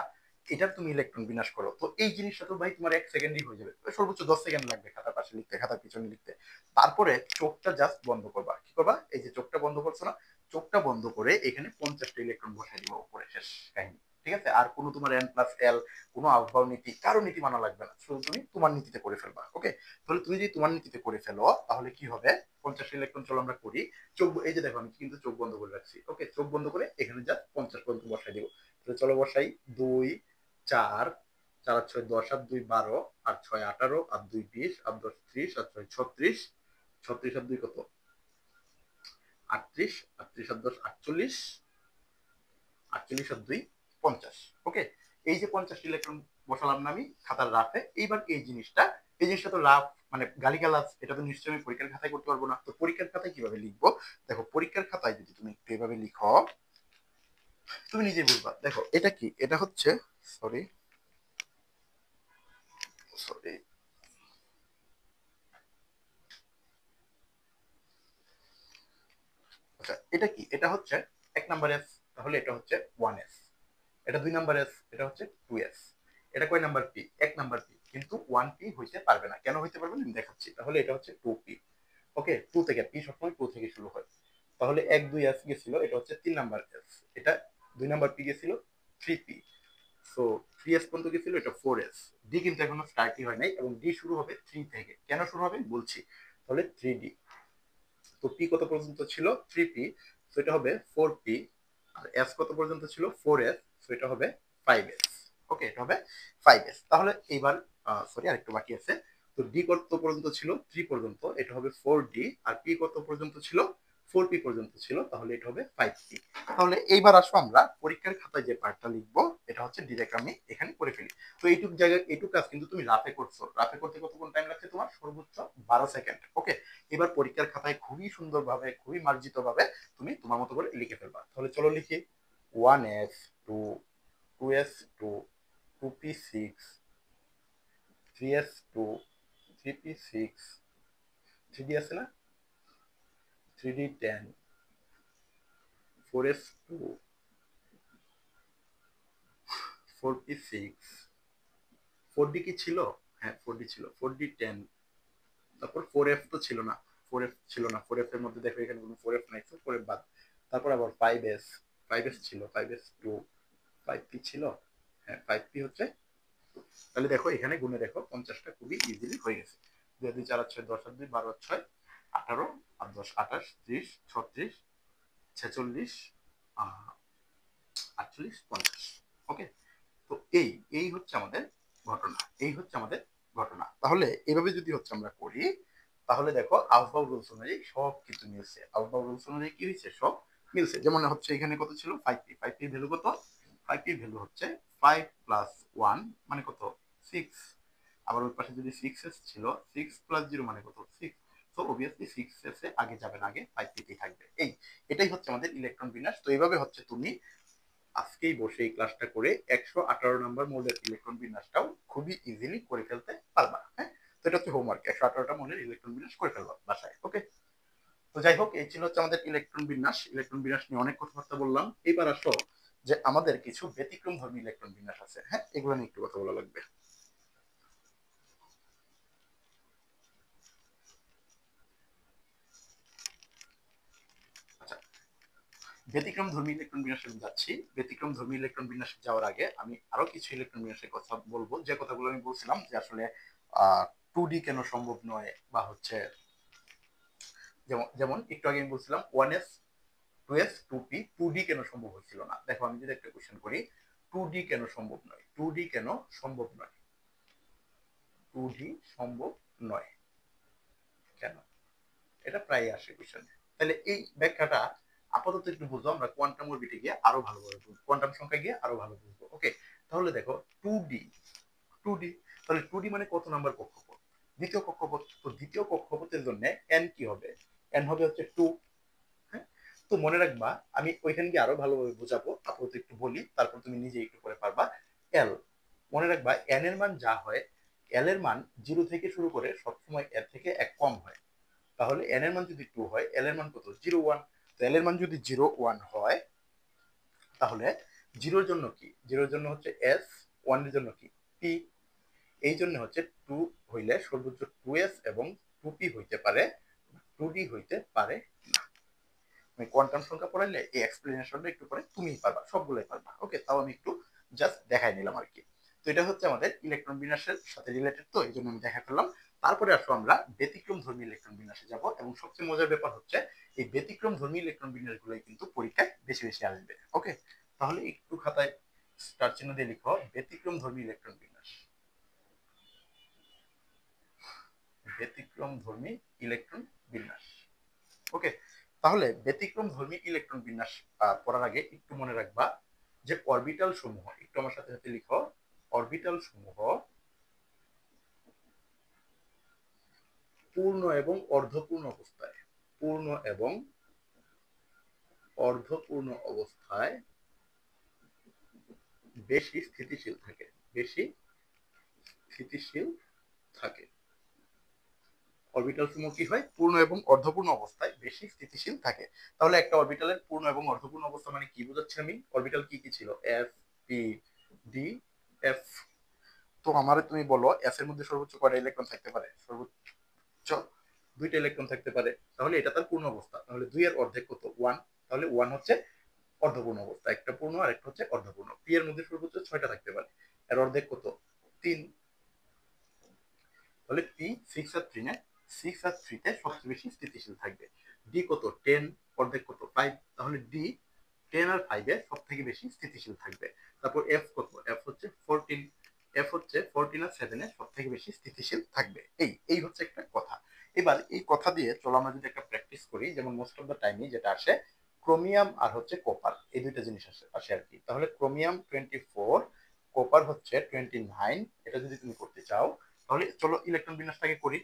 এটার তুমি ইলেকট্রন বিন্যাস করো, তো এই জিনিসটা তো ভাই তোমার 1 সেকেন্ডই হয়ে যাবে। সর্বোচ্চ 10 সেকেন্ড লাগবে খাতার পাশে লিখতে, খাতার পিছনে লিখতে। তারপরে চোখটা জাস্ট বন্ধ করবা। কি করবা? এই যে চোখটা বন্ধ করছো না, চোখটা বন্ধ করে এখানে 50টা ইলেকট্রন বসাই দিবা উপরে, শেষ কাহিনী। ঠিক আছে? আর কোনো তোমার n+l, কোনো আউটবাউন্ড নীতি, কারো নীতি মানা লাগবে না, শুধু তুমি তোমার নীতিতে করে ফেলবা। ওকে, তাহলে তুমি যদি তোমার নীতিতে করে ফেলো, তাহলে কি হবে? 50 ইলেকট্রন, চলো আমরা করি। চোখ, এই যে দেখো আমি কিন্তু চোখ বন্ধ করে রাখছি। ওকে, চোখ বন্ধ করে এখানে জাস্ট 50 পর্যন্ত বসাই দিব। তাহলে চলো বসাই। 2 4, 4 আর 6 10, আর 2 12, আর 6 18, আর 2 20, আর 10 30, আর 6 36, 36 আর 2 কত? 38, 38 আর 10 48, 48 আর 2 50। ওকে, এই যে 50 ইলেকট্রন বসালাম না আমি খাতার রাফে। এইবার এই জিনিসটা তো রাফ, মানে গালিগালাজ, এটা তো নিশ্চয়ই আমি পরীক্ষার খাতায় করতে পারবো না। তো পরীক্ষার খাতায় কিভাবে লিখবো? দেখো, পরীক্ষার খাতায় যদি তুমি একটু এভাবে লিখো, তুমি নিজে বুঝবা। দেখো এটা কি? এটা হচ্ছে, সরি সরি, আচ্ছা, এটা কি? এটা হচ্ছে 1 নাম্বার এস, তাহলে এটা হচ্ছে 1s। এটা 2 নাম্বার এস, এটা হচ্ছে 2s। এটা কয় নাম্বার পি? 1 নাম্বার পি, কিন্তু 1p হইতে পারবে না। কেন হইতে পারবে না আমি দেখাচ্ছি। তাহলে এটা হচ্ছে 2p। ওকে, 2 থেকে, পি সবসময় 2 থেকে শুরু হয়। তাহলে 1 2 এস গেছিল, এটা হচ্ছে 3 নাম্বার এস। এটা 2 নাম্বার পি গেছিল 3p। সো 3s পর্যন্ত গেছিল, এটা 4s। ডি কিন্তু এখনো স্টার্টই হয় নাই, এবং ডি শুরু হবে 3 থেকে। কেন শুরু হবে বলছি। তাহলে 3d। তো পি কত পর্যন্ত ছিল? 3p, তো এটা হবে 4p। আর এস কত পর্যন্ত ছিল? 4s, তো এটা হবে 5s। ওকে, এটা হবে 5s। তাহলে এইবার সরি, আরেকটু বাকি আছে। তো ডি কত পর্যন্ত ছিল? 3 পর্যন্ত, এটা হবে 4d। আর পি কত পর্যন্ত ছিল? 4p পর্যন্ত ছিল, তাহলে এটা হবে 5p। তাহলে এইবার আসো আমরা পরীক্ষার খাতায় যে পার্টটা লিখবো, এটা হচ্ছে ডিরেক্ট আমি এখানে করে ফেলি। তো এইটুক জায়গায়, এইটুক কাজ কিন্তু তুমি রাফে করছো। রাফে করতে কতক্ষণ টাইম লাগছে তোমার? সর্বোচ্চ 12 সেকেন্ড। ওকে, এবার পরীক্ষার খাতায় খুবই সুন্দরভাবে, খুবই মার্জিত ভাবে তুমি তোমার মতো করে লিখে ফেলবা। তাহলে চলো লিখি। 1s 2, 2s 2, 2p6, 3s 2, 3p6, 3d আছে না, 3d 10, 4s 2, 4p6, 4d কি ছিল? হ্যাঁ, 4d ছিল, 4d 10। তারপর 4f তো ছিল না, 4f ছিল না, 4f এর মধ্যে দেখো এখানে কোনো 4f নাই, 4f বাদ। তারপর আবার 5s, 5s ছিল, 5s 2, 5p ছিল, হ্যাঁ 5p হচ্ছে। তাহলে দেখো এখানে গুণে দেখো, 50টা খুবই ইজিলি হয়ে গেছে। 2 2 4 6 10 আর 2 12 আর 6 18, আর 10 28 30 36 46, 48 50। ওকে, তো এই হচ্ছে আমাদের ঘটনা, এই হচ্ছে আমাদের ঘটনা। তাহলে এভাবে যদি হচ্ছে আমরা করি, তাহলে দেখো আউটবাউ রুলস অনুযায়ী সব কিছু মিলছে। আউটবাউ রুলস অনুযায়ী কি হয়েছে, সব মিলছে। যেমন হচ্ছে এখানে কত ছিল, 5p, 5p ভ্যালু কত, 5p ভ্যালু হচ্ছে 5 প্লাস 1 মানে কত, 6। আবার ওই পাশে যদি 6s ছিল, 6 প্লাস 0 মানে কত, 6। তো অবভিয়াসলি 6s এ আগে যাবে না, আগে 5p তে থাকবে। এটাই হচ্ছে আমাদের ইলেকট্রন বিন্যাস। তো এইভাবে হচ্ছে তুমি আজকেই বসে এই ক্লাসটা করে 118 নম্বর মৌলের ইলেকট্রন বিন্যাসটাও খুবই ইজিলি করে ফেলতে পারবা। হ্যাঁ, তো এটা হচ্ছে হোমওয়ার্ক, 118টা মৌলের ইলেকট্রন বিন্যাস করে ফেলবা বাসায়। ওকে, তো যাই হোক, এই ছিল হচ্ছে আমাদের ইলেকট্রন বিন্যাস। ইলেকট্রন বিন্যাস নিয়ে অনেক কথাবার্তা বললাম। এইবার আসো যে আমাদের কিছু ব্যতিক্রম ধর্মী ইলেকট্রন বিন্যাস আছে। হ্যাঁ, এগুলো নিয়ে একটু কথা বলা লাগবে। আচ্ছা, ব্যতিক্রম ধর্মী ইলেকট্রন বিন্যাসে আমি যাচ্ছি। ব্যতিক্রম ধর্মী ইলেকট্রন বিন্যাসে যাওয়ার আগে আমি আরো কিছু ইলেকট্রন বিন্যাসের কথা বলবো, যে কথাগুলো আমি বলছিলাম যে আসলে 2D কেন সম্ভব নয়, বা হচ্ছে যেমন যেমন একটু আগে আমি বলছিলাম 1s 2s 2p 2D কেন সম্ভব হচ্ছিল না। দেখো আমি যদি একটা কোশ্চেন করি, 2D কেন সম্ভব নয়, 2D কেন সম্ভব নয়, 2D সম্ভব নয় কেন, এটা প্রায় আসে কোশ্চেনে। তাহলে এই ব্যাখ্যাটা আপাতত একটু বুঝবো, আমরা কোয়ান্টাম অরবিটে গিয়ে আরো ভালোভাবে বুঝবো, কোয়ান্টাম সংখ্যা গিয়ে আরো ভালো বুঝবো। ওকে, তাহলে দেখো 2D, 2D, তাহলে 2D মানে কত নাম্বার কক্ষপথ, দ্বিতীয় কক্ষপথ। তো দ্বিতীয় কক্ষপথের জন্য n কি হবে, n হবে হচ্ছে 2। হ্যাঁ, তো মনে রাখবা, আমি ওইখানে গিয়ে আরো ভালোভাবে বোঝাবো, আপাতত একটু বলি, তারপর তুমি নিজে একটু করে পারবা। এল, মনে রাখবা এন এর মান যা হয়, এল এর মান 0 থেকে শুরু করে সবসময় এর থেকে 1 কম হয়। তাহলে এন এর মান যদি 2 হয়, এল এর মান কত, 0 1। তো এল এর মান যদি 0 1 হয়, তাহলে 0 জন্য কি, 0 জন্য হচ্ছে এস, 1 এর জন্য কি, পি। এই জন্য হচ্ছে 2 হইলে সর্বোচ্চ 2s এবং 2p হইতে পারে, 2d হইতে পারে না। আমি কোয়ান্টাম সংখ্যা পড়াইলে এই এক্সপ্লেনেশনটা একটু পরে তুমিই পারবা, সবগুলোই পারবা। ওকে, তাও আমি একটু জাস্ট দেখাই নিলাম আর কি। তো এটা হচ্ছে আমাদের ইলেকট্রন বিন্যাসের সাথে রিলেটেড, তো এই জন্য আমি দেখা ফেললাম। তারপরে আসো আমরা ব্যতিক্রম ধর্মী ইলেকট্রন বিন্যাসে যাব, এবং সবচেয়ে মজার ব্যাপার হচ্ছে এই ব্যতিক্রম ধর্মী ইলেকট্রন বিন্যাসগুলোই কিন্তু পরীক্ষায় বেশি বেশি আসবে। ওকে, তাহলে একটু খাতায় স্টার চিহ্ন দিয়ে লিখো ব্যতিক্রম ধর্মী ইলেকট্রন বিন্যাস, ব্যতিক্রম ধর্মী ইলেকট্রন বিন্যাস। ওকে, তাহলে ব্যতিক্রম ধর্মী ইলেকট্রন বিন্যাস পড়ার আগে একটু মনে রাখবা যে অরবিটাল সমূহ, একটু আমার সাথে সাথে লিখো, অরবিটাল সমূহ পূর্ণ এবং অর্ধপূর্ণ অবস্থায়, পূর্ণ এবং অর্ধপূর্ণ অবস্থায় বেশি স্থিতিশীল থাকে, বেশি স্থিতিশীল থাকে। অরবিটাল সমূহ কি হয়, পূর্ণ এবং অর্ধপূর্ণ অবস্থায় বেশি স্থিতিশীল থাকে। তাহলে একটা অরবিটালের পূর্ণ এবং অর্ধপূর্ণ অবস্থা মানে কি বোঝাচ্ছি আমি, অরবিটাল কি কি ছিল, এফ, পি, ডি, এফ। তো আমার তুমি বলো এস এর মধ্যে সর্বোচ্চ কয়টা ইলেকট্রন থাকতে পারে, সর্বোচ্চ 2টা ইলেকট্রন থাকতে পারে। তাহলে এটা তার পূর্ণ অবস্থা, তাহলে 2 এর অর্ধেক কত, 1। তাহলে 1 হচ্ছে অর্ধপূর্ণ অবস্থা, একটা পূর্ণ আর একটা হচ্ছে অর্ধপূর্ণ। পি এর মধ্যে সর্বোচ্চ 6টা থাকতে পারে, এর অর্ধেক কত, 3। তাহলে পি 6 আর 3 6 আর 3 তে সবচেয়ে বেশি স্থিতিশীল থাকবে। ডি কত, 10, অর্ধেক কত, 5। তাহলে ডি 10 আর 5 এ সব থেকে বেশি স্থিতিশীল থাকবে। তারপর এফ কত, এফ হচ্ছে 14, এফ হচ্ছে 14 আর 7 এ সব থেকে বেশি স্থিতিশীল থাকবে। এই হচ্ছে একটা কথা। এবার এই কথা দিয়ে চলো আমরা যদি একটা প্র্যাকটিস করি, যেমন মোস্ট অফ দ্য টাইমই যেটা আসে ক্রোমিয়াম আর হচ্ছে কপার, এই দুইটা জিনিস আসে আর কি। তাহলে ক্রোমিয়াম 24, কপার হচ্ছে 29, এটা যদি তুমি করতে চাও, তাহলে চলো ইলেকট্রন বিন্যাসটাকে করি।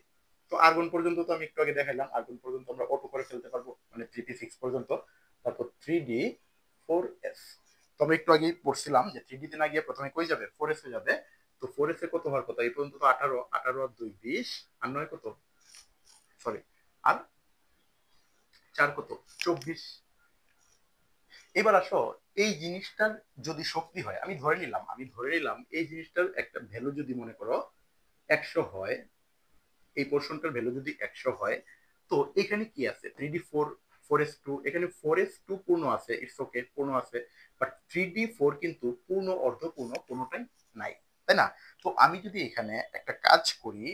তো আর্গন পর্যন্ত তো আমি একটু আগে দেখাইলাম, আর্গন পর্যন্ত আমরা অটো করে ফেলতে পারবো, মানে 3p6 পর্যন্ত। তারপর 3d 4s, তো আমরা একটু আগেই পড়ছিলাম যে 3d তে না গিয়ে প্রথমে কই যাবে, 4s এ যাবে। তো 4s এ কত হওয়ার কথা, এই পর্যন্ত তো 18, 18 আর 2 20, আর 9 কত, সরি, আর 4 কত, 24। এবার আসো, এই জিনিসটার যদি শক্তি হয়, আমি ধরে নিলাম এই জিনিসটার একটা ভ্যালু যদি মনে করো 100 হয়, এই পোর্শনটার ভ্যালু যদি 100 হয়, তো এখানে কি আছে, 3d4, 4s2, এখানে 4s2 পূর্ণ আছে, ইটস ওকে, পূর্ণ আছে। বাট 3d4 কিন্তু পূর্ণ অর্ধপূর্ণ কোনোটাই নাই, তাই না? তো আমি যদি এখানে একটা কাজ করি,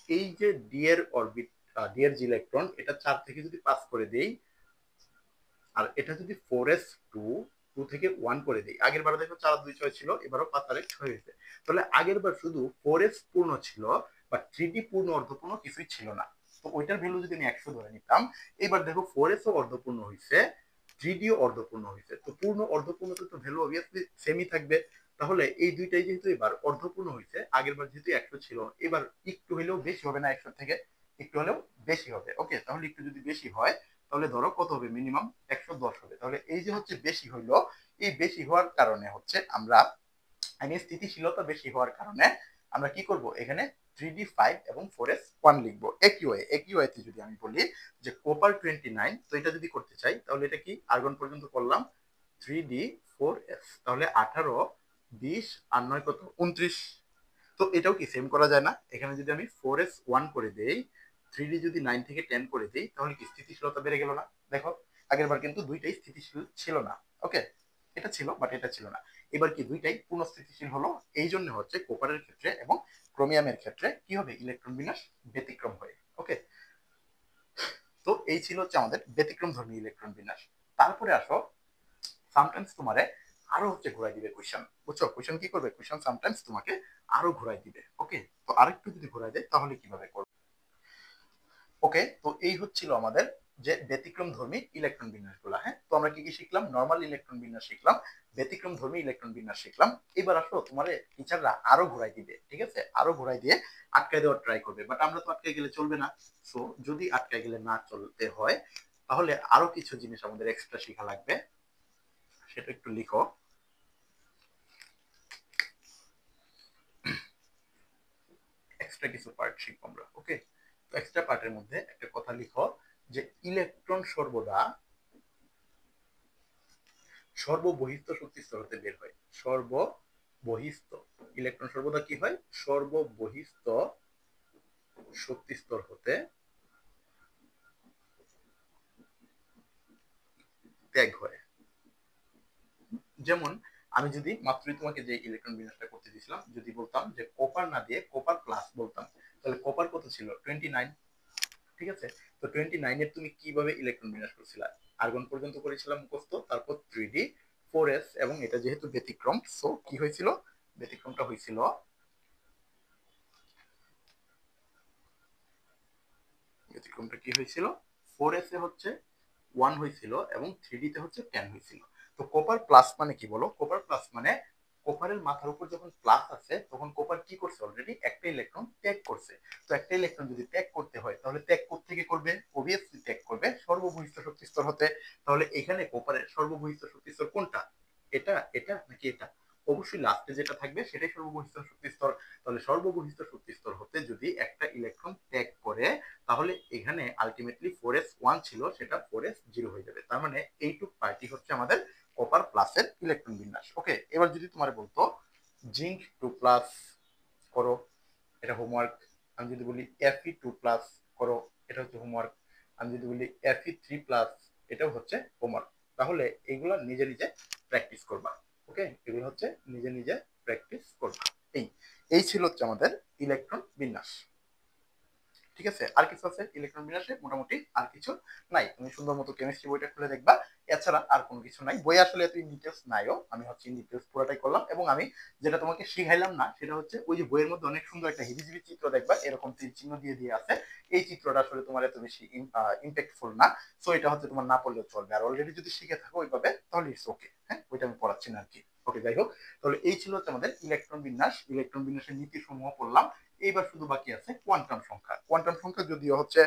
এই যে ডি এর অরবিট, ডি এর যে ইলেকট্রন, এটা 4 থেকে যদি পাস করে দেই, আর এটা যদি 4s2, 2 থেকে 1 করে দিই। আগের বার দেখো 4 2 6 ছিল, এবারও 5 আর 1 6 হয়েছে। তাহলে আগের বার শুধু 4s পূর্ণ ছিল, বা 3d পূর্ণ অর্ধপূর্ণ কিছুই ছিল না। তো ওইটার ভ্যালু যদি আমি 100 ধরে নিতাম, এবার দেখো 4s ও অর্ধপূর্ণ হয়েছে, 3d ও অর্ধপূর্ণ হয়েছে। তো পূর্ণ অর্ধপূর্ণতে তো ভ্যালু অবভিয়াসলি সেমই থাকবে। তাহলে এই দুইটাই যেহেতু এবার অর্ধপূর্ণ হয়েছে, আগের বার যেহেতু 100 ছিল, এবার একটু হলেও বেশি হবে না, 100 থেকে একটু হলেও বেশি হবে। ওকে, তাহলে একটু যদি বেশি হয় তাহলে ধরো কত হবে, মিনিমাম 110 হবে। তাহলে এই যে হচ্ছে বেশি হইলো, এই বেশি হওয়ার কারণে হচ্ছে আমরা স্থিতিশীলতা বেশি হওয়ার কারণে আমরা কি করব, এখানে 3d5 এবং 4s1 লিখবো। একই ওয়েতে যদি আমি বলি যে কপার 29, তো এটা যদি করতে চাই তাহলে এটা কি আর্গন পর্যন্ত করলাম 3d4s, তাহলে 18 20 আর 9 কত 29। তো এটাও কি সেম করা যায় না? এখানে যদি আমি 4s1 করে দেই, 3d যদি 9 থেকে 10 করে দেই, তাহলে কি স্থিতিশীলতা বেড়ে গেল না? দেখো আগের বার কিন্তু দুইটাই স্থিতিশীল ছিল না। ওকে, এটা ছিল বাট এটা ছিল না। এবার কি দুইটাই পূর্ণ স্থিতিশীল হলো। এই জন্য হচ্ছে কোপারের ক্ষেত্রে এবং ক্রোমিয়ামের ক্ষেত্রে কি হবে, ইলেকট্রন বিন্যাস ব্যতিক্রম হয়। ওকে, তো এই ছিল হচ্ছে আমাদের ব্যতিক্রম ধর্মী ইলেকট্রন বিন্যাস। তারপরে আসো, সামটাইমস তোমারে আরো হচ্ছে ঘুরাই দিবে কোয়েশ্চেন, বুঝছো? কোয়েশ্চেন কি করবে, কোয়েশ্চেন সামটাইমস তোমাকে আরো ঘুরাই দিবে। ওকে, তো আরেকটু যদি ঘুরাই দেয় তাহলে কিভাবে করবে। ওকে, তো এই হচ্ছিল আমাদের যে ব্যতিক্রম ধর্মী ইলেকট্রন বিন্যাস গুলা। হ্যাঁ, তো আমরা কি কি শিখলাম, নর্মাল ইলেকট্রন বিন্যাস শিখলাম, ব্যতিক্রম ধর্মী ইলেকট্রন বিন্যাস শিখলাম। এবার আসো তোমার টিচাররা আরো ঘুরাই দিবে, ঠিক আছে, আরো ঘুরাই দিয়ে আটকায় দেওয়ার ট্রাই করবে, বাট আমরা তো আটকায় গেলে চলবে না। সো যদি আটকায় গেলে না চলতে হয়, তাহলে আরো কিছু জিনিস আমাদের এক্সট্রা শেখা লাগবে। সেটা একটু লিখো। এক্সট্রা কিছু পার্ট শিখবো আমরা। ওকে, তো এক্সট্রা পার্টের মধ্যে একটা কথা লিখো যে ইলেকট্রন সর্বদা সর্ববহিস্থ শক্তি স্তর হতে বের হয়। সর্ববহিস্থ ইলেকট্রন সর্বদা কি হয়, সর্ববহিস্থ শক্তি স্তর হতে ত্যাগ হয়। যেমন আমি যদি মাত্রই তোমাকে যে ইলেকট্রন বিন্যাসটা করতে দিয়েছিলাম, যদি বলতাম যে কপার না দিয়ে কপার প্লাস বলতাম, তাহলে কপার কত ছিল 29, ঠিক আছে? তো 29 এর তুমি কিভাবে ইলেকট্রন বিন্যাস করছিলা, আর্গন পর্যন্ত করেছিলাম মুখস্থ, তারপর 3d4s, এবং এটা যেহেতু ব্যতিক্রম, সো কি হয়েছিল, ব্যতিক্রমটা হয়েছিল, ব্যতিক্রমটা কি হয়েছিল, 4s এ হচ্ছে 1 হয়েছিল এবং 3d তে হচ্ছে 10 হয়েছিল। তো কপার প্লাস মানে কি বলো, কপার প্লাস মানে কপারের মাথার উপর যখন প্লাস আছে তখন কপার কি করছে, অলরেডি একটা ইলেকট্রন ত্যাগ করছে। তো একটা ইলেকট্রন যদি ত্যাগ করতে হয় তাহলে ত্যাগ থেকে করবে, অবভিয়াসলি ত্যাগ করবে সর্ববহিস্থ শক্তি স্তর হতে। তাহলে এখানে কপারের সর্ববহিস্থ শক্তি স্তর কোনটা, এটা এটা নাকি এটা? অবশ্যই লাস্টে যেটা থাকবে সেটাই সর্ববহিস্থ শক্তি স্তর। তাহলে সর্ববহিস্থ শক্তি স্তর হতে যদি একটা ইলেকট্রন ত্যাগ করে, তাহলে এখানে আলটিমেটলি 4s1 ছিল, সেটা 4s0 হয়ে যাবে। তার মানে এইটুক পার্টি হচ্ছে আমাদের কপার প্লাসের ইলেকট্রন বিন্যাস। ওকে, এবার যদি তোমার বলতো জিঙ্ক 2 প্লাস করো, এটা হোমওয়ার্ক। আমি যদি বলি Fe2 প্লাস করো, এটা হচ্ছে হোমওয়ার্ক। আমি যদি বলি Fe3 প্লাস, এটাও হচ্ছে হোমওয়ার্ক। তাহলে এইগুলো নিজে নিজে প্র্যাকটিস করবা। ওকে, এগুলো হচ্ছে নিজে নিজে প্র্যাকটিস করবা। এই এই ছিল হচ্ছে আমাদের ইলেকট্রন বিন্যাস। ঠিক আছে, আর কিছু আছে ইলেকট্রন বিন্যাসে? মোটামুটি আর কিছু নাই। তুমি সুন্দর মতো কেমিস্ট্রি বইটা খুলে দেখবা, এছাড়া আর কোনো কিছু নাই। বই আসলে এত ইন ডিটেলস নাইও, আমি হচ্ছে ইন ডিটেলস পুরোটাই করলাম। এবং আমি যেটা তোমাকে শিখাইলাম না সেটা হচ্ছে ওই যে বইয়ের মধ্যে অনেক সুন্দর একটা হিবিজিবি চিত্র দেখবা, এরকম তীর চিহ্ন দিয়ে দিয়ে আছে। এই চিত্রটা আসলে তোমার এত বেশি ইম্প্যাক্টফুল না, সো এটা হচ্ছে তোমার না পড়লেও চলবে। আর অলরেডি যদি শিখে থাকো ওইভাবে তাহলে ইটস ওকে। হ্যাঁ, ওইটা আমি পড়াচ্ছি না আর কি। ওকে, যাই হোক, তাহলে এই ছিল হচ্ছে আমাদের ইলেকট্রন বিন্যাস। ইলেকট্রন বিন্যাসের নীতি সমূহ পড়লাম। এইবার শুধু বাকি আছে কোয়ান্টাম সংখ্যা। কোয়ান্টাম সংখ্যা যদিও হচ্ছে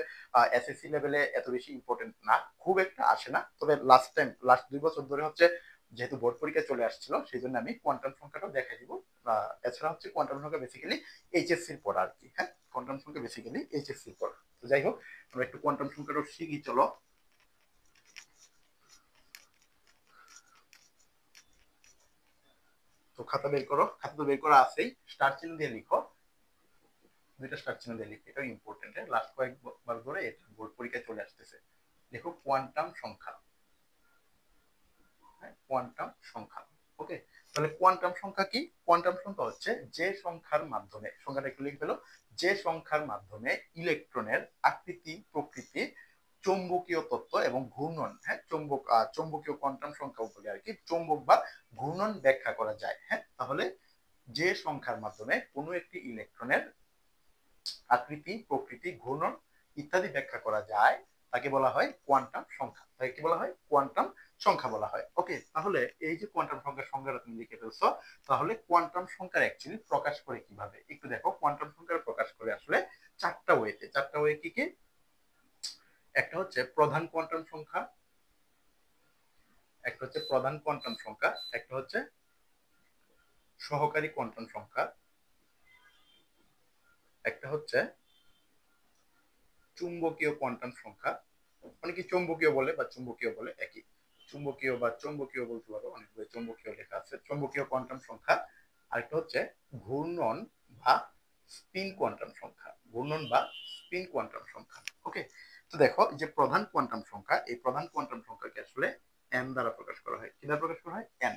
এসএসসি লেভেলে এত বেশি ইম্পর্টেন্ট না, খুব একটা আসে না, তবে লাস্ট 2 বছর ধরে হচ্ছে যেহেতু বোর্ড পরীক্ষা চলে আসছিল, সেই জন্য আমি কোয়ান্টাম সংখ্যাটাও দেখাই দিব। এছাড়া হচ্ছে কোয়ান্টাম সংখ্যা বেসিক্যালি এইচএসসির পড়া আর কি। হ্যাঁ, কোয়ান্টাম সংখ্যা বেসিক্যালি এইচএসসির পড়া। তো যাই হোক, আমরা একটু কোয়ান্টাম সংখ্যাটাও শিখি চলো। তো খাতা বের করো, খাতা তো বের করা আছেই, স্টার চিহ্ন দিয়ে লিখো, 2টা স্টার চিহ্ন দিয়ে লিখো, এটাও ইম্পর্টেন্ট। লাস্ট কয়েকবার ধরে এটা বোর্ড পরীক্ষায় চলে আসতেছে। দেখো কোয়ান্টাম সংখ্যা, কোয়ান্টাম সংখ্যা। ওকে, তাহলে কোয়ান্টাম সংখ্যা কি? কোয়ান্টাম সংখ্যা হচ্ছে যে সংখ্যার মাধ্যমে, সংখ্যাটা একটু লিখে ফেলো, যে সংখ্যার মাধ্যমে ইলেকট্রনের আকৃতি প্রকৃতি চৌম্বকীয় তত্ত্ব এবং ঘূর্ণন, হ্যাঁ, চৌম্বকীয় কোয়ান্টাম সংখ্যা বলে আর কি, চৌম্বক বা ঘূর্ণন ব্যাখ্যা করা যায়। হ্যাঁ, তাহলে যে সংখ্যার মাধ্যমে কোনো একটি ইলেকট্রনের আকৃতি, প্রকৃতি, ঘূর্ণন ইত্যাদি ব্যাখ্যা করা যায় তাকে বলা হয় কোয়ান্টাম সংখ্যা। তাকে কি বলা হয়? কোয়ান্টাম সংখ্যা বলা হয়। ওকে, তাহলে এই যে কোয়ান্টাম সংখ্যার সংজ্ঞাটা তুমি লিখে ফেলছো, তাহলে কোয়ান্টাম সংখ্যার অ্যাকচুয়ালি প্রকাশ করে কিভাবে একটু দেখো। কোয়ান্টাম সংখ্যার প্রকাশ করে আসলে চারটা ওয়েতে। চারটা ওয়ে কি কি? একটা হচ্ছে প্রধান কোয়ান্টাম সংখ্যা, একটা হচ্ছে প্রধান কোয়ান্টাম সংখ্যা, একটা হচ্ছে সহকারী কোয়ান্টাম সংখ্যা, একটা হচ্ছে চুম্বকীয় কোয়ান্টাম সংখ্যা। অনেকে চৌম্বকীয় বলে বা চুম্বকীয় বলে, একই। চুম্বকীয় বা চৌম্বকীয় বলতে পারো, অনেক বই চৌম্বকীয় লেখা আছে। চৌম্বকীয় কোয়ান্টাম সংখ্যা। আরেকটা হচ্ছে ঘূর্ণন বা স্পিন কোয়ান্টাম সংখ্যা, ঘূর্ণন বা স্পিন কোয়ান্টাম সংখ্যা। ওকে, তো দেখো যে প্রধান কোয়ান্টাম সংখ্যা, এই প্রধান কোয়ান্টাম সংখ্যাকে আসলে এন দ্বারা প্রকাশ করা হয়। কি দ্বারা প্রকাশ করা হয়? এন।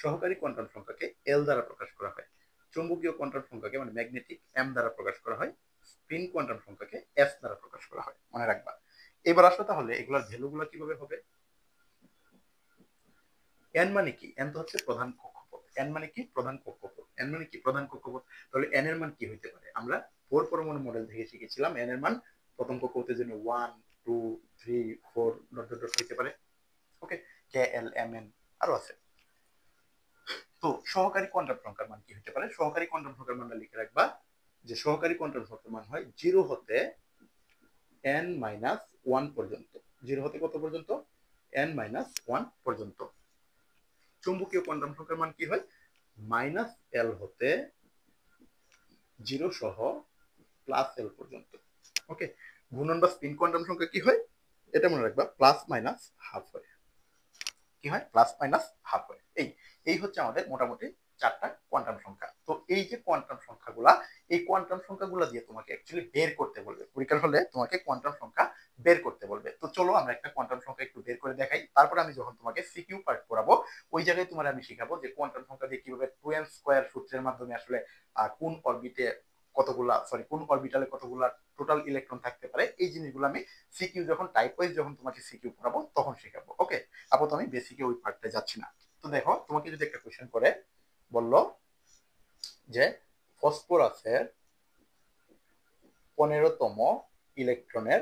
সহকারী কোয়ান্টাম সংখ্যাকে এল দ্বারা প্রকাশ করা হয়। চৌম্বকীয় কোয়ান্টাম সংখ্যাকে মানে ম্যাগনেটিক এম দ্বারা প্রকাশ করা হয়। স্পিন কোয়ান্টাম সংখ্যাকে এস দ্বারা প্রকাশ করা হয়। মনে রাখবা। এবার আসো তাহলে এগুলোর ভ্যালুগুলো কিভাবে হবে। এন মানে কি? এন তো হচ্ছে প্রধান কক্ষপথ। এন মানে কি? প্রধান কক্ষপথ। এন মানে কি? প্রধান কক্ষপথ। তাহলে এন এর মান কি হইতে পারে? আমরা 4 পরমাণু মডেল থেকে শিখেছিলাম এন এর মান প্রথম কক্ষপথের জন্য 1 2 3 4 ডট ডট ডট হইতে পারে। ওকে, কে এল এম এন আরো আছে। তো সহকারী কোয়ান্টাম সংখ্যার মান কি হতে পারে? সহকারী কোয়ান্টাম সংখ্যার মানটা লিখে রাখবা যে সহকারী কোয়ান্টাম সংখ্যার মান হয় 0 হতে n মাইনাস 1 পর্যন্ত। 0 হতে কত পর্যন্ত? n মাইনাস 1 পর্যন্ত। চুম্বকীয় কোয়ান্টাম সংখ্যার মান কি হয়? মাইনাস এল হতে 0 সহ প্লাস এল পর্যন্ত। ওকে, ঘূর্ণন বা স্পিন কোয়ান্টাম সংখ্যা কি হয়? এটা মনে রাখবা, প্লাস মাইনাস হাফ হয়। কি হয়? প্লাস মাইনাস হাফ হয়। এই এই হচ্ছে আমাদের মোটামুটি চারটা কোয়ান্টাম সংখ্যা। তো এই যে কোয়ান্টাম সংখ্যাগুলা, এই কোয়ান্টাম সংখ্যাগুলা দিয়ে তোমাকে অ্যাকচুয়ালি বের করতে বলবে পরীক্ষার হলে, তোমাকে কোয়ান্টাম সংখ্যা বের করতে বলবে। তো চলো আমরা একটা কোয়ান্টাম সংখ্যা একটু বের করে দেখাই, তারপরে আমি যখন তোমাকে সিকিউ পার্ট পড়াবো ওই জায়গায় তোমার আমি শিখাবো যে কোয়ান্টাম সংখ্যা দিয়ে কিভাবে 2n স্কয়ার সূত্রের মাধ্যমে আসলে কোন অরবিটে কতগুলা, সরি কোন অরবিটালে কতগুলা টোটাল ইলেকট্রন থাকতে পারে, এই জিনিসগুলো আমি সিকিউ যখন টাইপ ওয়াইজ যখন তোমাকে সিকিউ পড়াবো তখন শেখাবো। ওকে, আপাতত আমি বেসিকে ওই পার্টটা যাচ্ছি না। তো দেখো তোমাকে যদি একটা কোশ্চেন করে বললো যে ফসফরাসের 15তম ইলেকট্রনের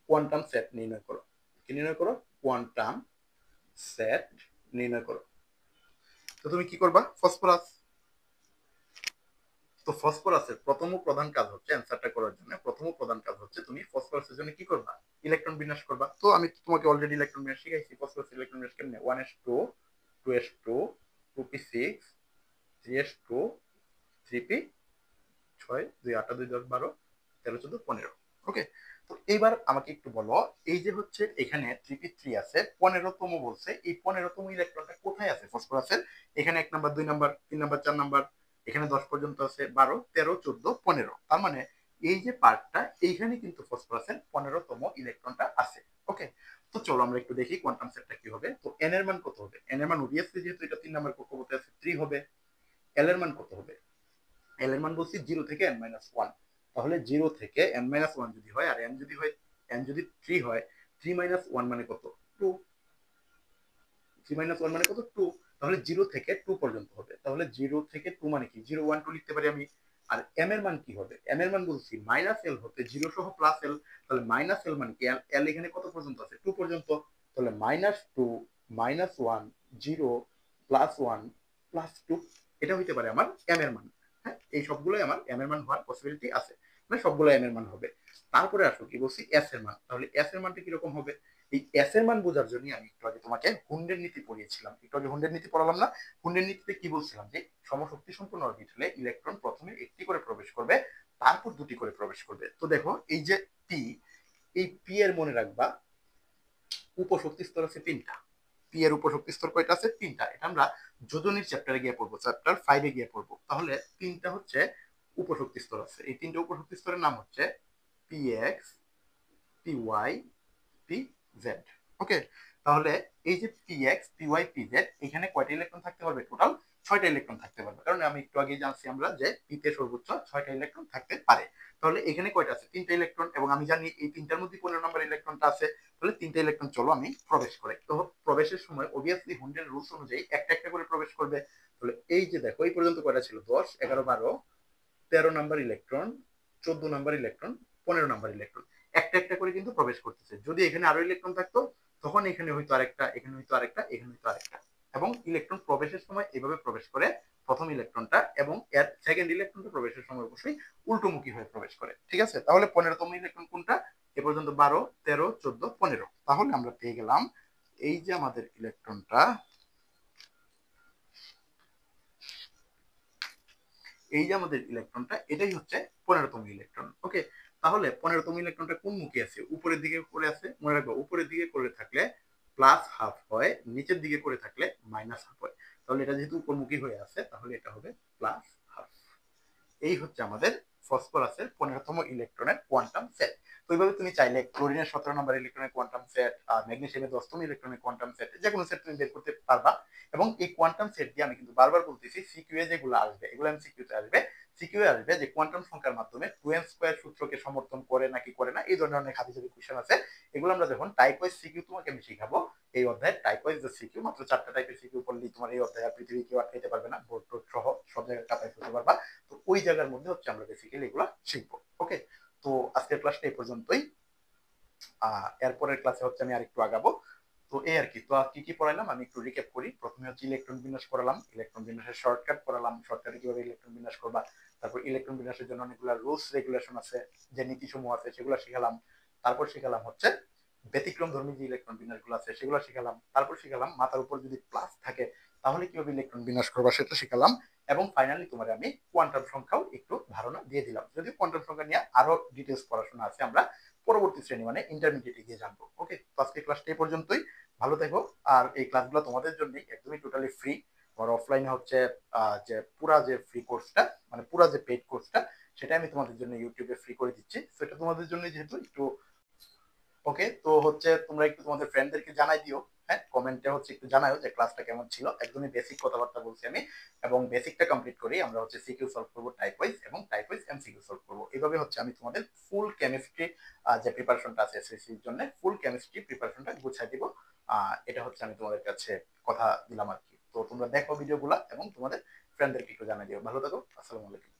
কোয়ান্টাম সেট নির্ণয় করো। কি নির্ণয় করো? কোয়ান্টাম সেট নির্ণয় করো। তো তুমি কি করবা? ফসফরাস। তো ফসফরাসের প্রথম প্রধান কাজ হচ্ছে, অ্যান্সারটা করার জন্য প্রথম প্রধান কাজ হচ্ছে তুমি ফসফরাসের জন্য কি করবা? ইলেকট্রন বিন্যাস করবা। তো আমি তোমাকে অলরেডি ইলেকট্রন বিন্যাস শিখাইছি। ফসফরাস ইলেকট্রন বিন্যাস কেমনে? 1s2 2s2 2p6 3s2 3p 6 2 8 2 10 12 13 14 15। ওকে, তো এইবার আমাকে একটু বলো, এই যে হচ্ছে এখানে 3p3 আছে, 15তম বলছে, এই 15তম ইলেকট্রনটা কোথায় আছে ফসফরাসের? এখানে 1 নাম্বার 2 নাম্বার 3 নাম্বার 4 নাম্বার, এখানে 10 পর্যন্ত আছে, 12 13 14 15। তার মানে এই যে পার্টটা, এইখানে কিন্তু ফসফরাসের 15তম ইলেকট্রনটা আছে। ওকে, তো চলো আমরা একটু দেখি কোয়ান্টাম সেটটা কি হবে। তো এন এর মান কত হবে? এন এর মান অবভিয়াসলি যেহেতু এটা 3 নাম্বার কক্ষপথে আছে 3 হবে। এল এর মান কত হবে? এল এর মান বলছি 0 থেকে n মাইনাস 1। তাহলে 0 থেকে n মাইনাস 1 যদি হয়, আর n যদি হয়, n যদি 3 হয়, 3 মাইনাস 1 মানে কত? 2। 3 মাইনাস 1 মানে কত? 2। তাহলে 0 থেকে 2 পর্যন্ত হবে। তাহলে 0 থেকে 2 মানে কি? 0 1 2 লিখতে পারি আমি। আর m এর মান কি হবে? m এর মান বলছি মাইনাস l হতে 0 সহ প্লাস l। তাহলে মাইনাস l মানে কি? l এখানে কত পর্যন্ত আছে? 2 পর্যন্ত। তাহলে মাইনাস 2 মাইনাস 1 0 প্লাস 1 প্লাস 2, এটা হইতে পারে আমার m এর মান। হ্যাঁ, এই সবগুলোই আমার m এর মান হওয়ার পসিবিলিটি আছে, মানে সবগুলো m এর মান হবে। তারপরে আসো কি বলছি? s এর মান। তাহলে s এর মানটা কিরকম হবে? এই এস এর মান বোঝার জন্য আমি একটু আগে তোমাকে হুন্ডের নীতি পড়িয়েছিলাম। একটু আগে হুন্ডের নীতি পড়ালাম না? হুন্ডের নীতিতে কি বলছিলাম? যে সমশক্তি সম্পন্ন অরবিটালে ইলেকট্রন প্রথমে একটি করে প্রবেশ করবে, তারপর দুটি করে প্রবেশ করবে। তো দেখো এই যে পি, এই পি এর মনে রাখবা উপশক্তি স্তর আছে 3টা। পি এর উপশক্তি স্তর কয়টা আছে? 3টা। এটা আমরা যোজনীর চ্যাপ্টারে গিয়ে পড়বো, চ্যাপ্টার 5 এ গিয়ে পড়বো। তাহলে 3টা হচ্ছে উপশক্তি স্তর আছে। এই 3টা উপশক্তি স্তরের নাম হচ্ছে P X, P Y, P Z. Okay, তাহলে এই যে P X, P Y, P Z, এখানে কয়টা ইলেকট্রন থাকতে পারবে? টোটাল 6টা ইলেকট্রন থাকতে পারবে, কারণ কারণে আমি একটু আগে জানছি আমরা যে পিতে সর্বোচ্চ 6টা ইলেকট্রন থাকতে পারে। তাহলে এখানে কয়টা আছে? 3টা ইলেকট্রন, এবং আমি জানি এই 3টার মধ্যে 15 নম্বর ইলেকট্রনটা আছে। তাহলে 3টা ইলেকট্রন চলো আমি প্রবেশ করে। তো প্রবেশের সময় অবভিয়াসলি হুন্ডের রুলস অনুযায়ী একটা একটা করে প্রবেশ করবে। তাহলে এই যে দেখো এই পর্যন্ত কয়টা ছিল? 10, 11, 12, 13 number electron, 14 number electron, 15 number electron একটা একটা করে কিন্তু প্রবেশ করতেছে। যদি এখানে আরো ইলেকট্রন থাকতো তখন এখানে হয়তো আরেকটা, এখানে হয়তো আরেকটা, এখানে হয়তো আরেকটা। এবং ইলেকট্রন প্রবেশের সময় এভাবে প্রবেশ করে প্রথম ইলেকট্রনটা, এবং এর সেকেন্ড ইলেকট্রনটা প্রবেশের সময় অবশ্যই উল্টোমুখী হয়ে প্রবেশ করে। ঠিক আছে, তাহলে 15তম ইলেকট্রন কোনটা? এ পর্যন্ত 12, 13, 14, 15। তাহলে আমরা পেয়ে গেলাম এই যে আমাদের ইলেকট্রনটা, এই যে আমাদের ইলেকট্রনটা, এটাই হচ্ছে 15তম ইলেকট্রন। ওকে, তাহলে 15তম ইলেকট্রনটা কোন মুখে আছে? উপরের দিকে করে আছে। মনে রাখবো উপরের দিকে করে থাকলে প্লাস হাফ হয়, নিচের দিকে করে থাকলে মাইনাস হাফ হয়। তাহলে এটা যেহেতু উপরমুখী হয়ে আছে তাহলে এটা হবে প্লাস হাফ। এই হচ্ছে আমাদের ফসফরাসের 15তম ইলেকট্রনের কোয়ান্টাম সেট। তো এইভাবে তুমি চাইলে ক্লোরিনের 17 নম্বর ইলেকট্রনের কোয়ান্টাম সেট, ম্যাগনেসিয়ামের 10তম ইলেকট্রনের কোয়ান্টাম সেট, যে কোনো সেট তুমি বের করতে পারবা। এবং এই কোয়ান্টাম সেট দিয়ে আমি কিন্তু বারবার বলতেছি সিকিউ এ যেগুলো আসবে এগুলো এমসিকিউ তে আসবে। সিকিউ এ আসবে যে কোয়ান্টাম সংখ্যার মাধ্যমে 2n স্কয়ার সূত্রকে সমর্থন করে নাকি করে না, এই ধরনের অনেক হাবিজাবি কোশ্চেন আছে। এগুলো আমরা যখন টাইপ ওয়াইজ সিকিউ তোমাকে আমি শিখাবো, এই অধ্যায়ের টাইপ ওয়াইজ যে সিকিউ, মাত্র 4টা টাইপের সিকিউ পড়লেই তোমার এই অধ্যায়ে পৃথিবী কেউ আটকাইতে পারবে না, বোর্ড টোড সহ সব জায়গায় কাপাই ফেলতে পারবা। তো ওই জায়গার মধ্যে হচ্ছে আমরা বেসিক্যালি এগুলো শিখবো। ওকে, তো আজকের ক্লাসটা এই পর্যন্তই। এরপরের ক্লাসে হচ্ছে আমি আরেকটু আগাবো। তো এই আর কি। তো কি কি পড়াইলাম আমি একটু রিক্যাপ করি। প্রথমে হচ্ছে ইলেকট্রন বিন্যাস করালাম, ইলেকট্রন বিন্যাসের শর্টকাট পড়ালাম, শর্টকাটে কিভাবে ইলেকট্রন বিন্যাস করবা। তারপর ইলেকট্রন বিন্যাসের জন্য অনেকগুলো রুলস রেগুলেশন আছে, যে নীতিসমূহ আছে সেগুলো শিখালাম। তারপর শিখালাম হচ্ছে ব্যতিক্রম ধর্মী যে ইলেকট্রন বিন্যাস গুলো আছে সেগুলো শিখালাম। তারপর শিখালাম মাথার উপর যদি প্লাস থাকে তাহলে কিভাবে ইলেকট্রন বিন্যাস করবা সেটা শিখালাম। এবং ফাইনালি তোমার আমি কোয়ান্টাম সংখ্যাও একটু ধারণা দিয়ে দিলাম, যদিও কোয়ান্টাম সংখ্যা নিয়ে আরো ডিটেলস পড়াশোনা আছে, আমরা পরবর্তী শ্রেণী মানে ইন্টারমিডিয়েটে গিয়ে জানবো। ওকে, তো আজকে ক্লাসটা এই পর্যন্তই। ভালো থেকো। আর এই ক্লাসগুলো তোমাদের জন্য একদমই টোটালি ফ্রি। আর অফলাইনে হচ্ছে যে পুরা যে ফ্রি কোর্সটা, মানে পুরা যে পেইড কোর্সটা, সেটা আমি তোমাদের জন্য ইউটিউবে ফ্রি করে দিচ্ছি। সেটা তোমাদের জন্য যেহেতু একটু ওকে, তো হচ্ছে তোমরা একটু তোমাদের ফ্রেন্ডদেরকে জানাই দিও। হ্যাঁ, কমেন্টে হচ্ছে একটু জানাও যে ক্লাসটা কেমন ছিল। একদমই বেসিক কথাবার্তা বলছি আমি, এবং বেসিকটা কমপ্লিট করি আমরা হচ্ছে সিকিউ সলভ করবো টাইপ ওয়াইজ, এবং টাইপ ওয়াইজ এমসিকিউ সলভ করবো। এইভাবে হচ্ছে আমি তোমাদের ফুল কেমিস্ট্রি যে প্রিপারেশনটা আছে এসএসসির জন্য, ফুল কেমিস্ট্রি প্রিপারেশনটা গুছাই দিব। এটা হচ্ছে আমি তোমাদের কাছে কথা দিলাম আর কি। তো তোমরা দেখো ভিডিওগুলা এবং তোমাদের ফ্রেন্ডদেরকে একটু জানাই দিও। ভালো থাকো, আসসালামু আলাইকুম।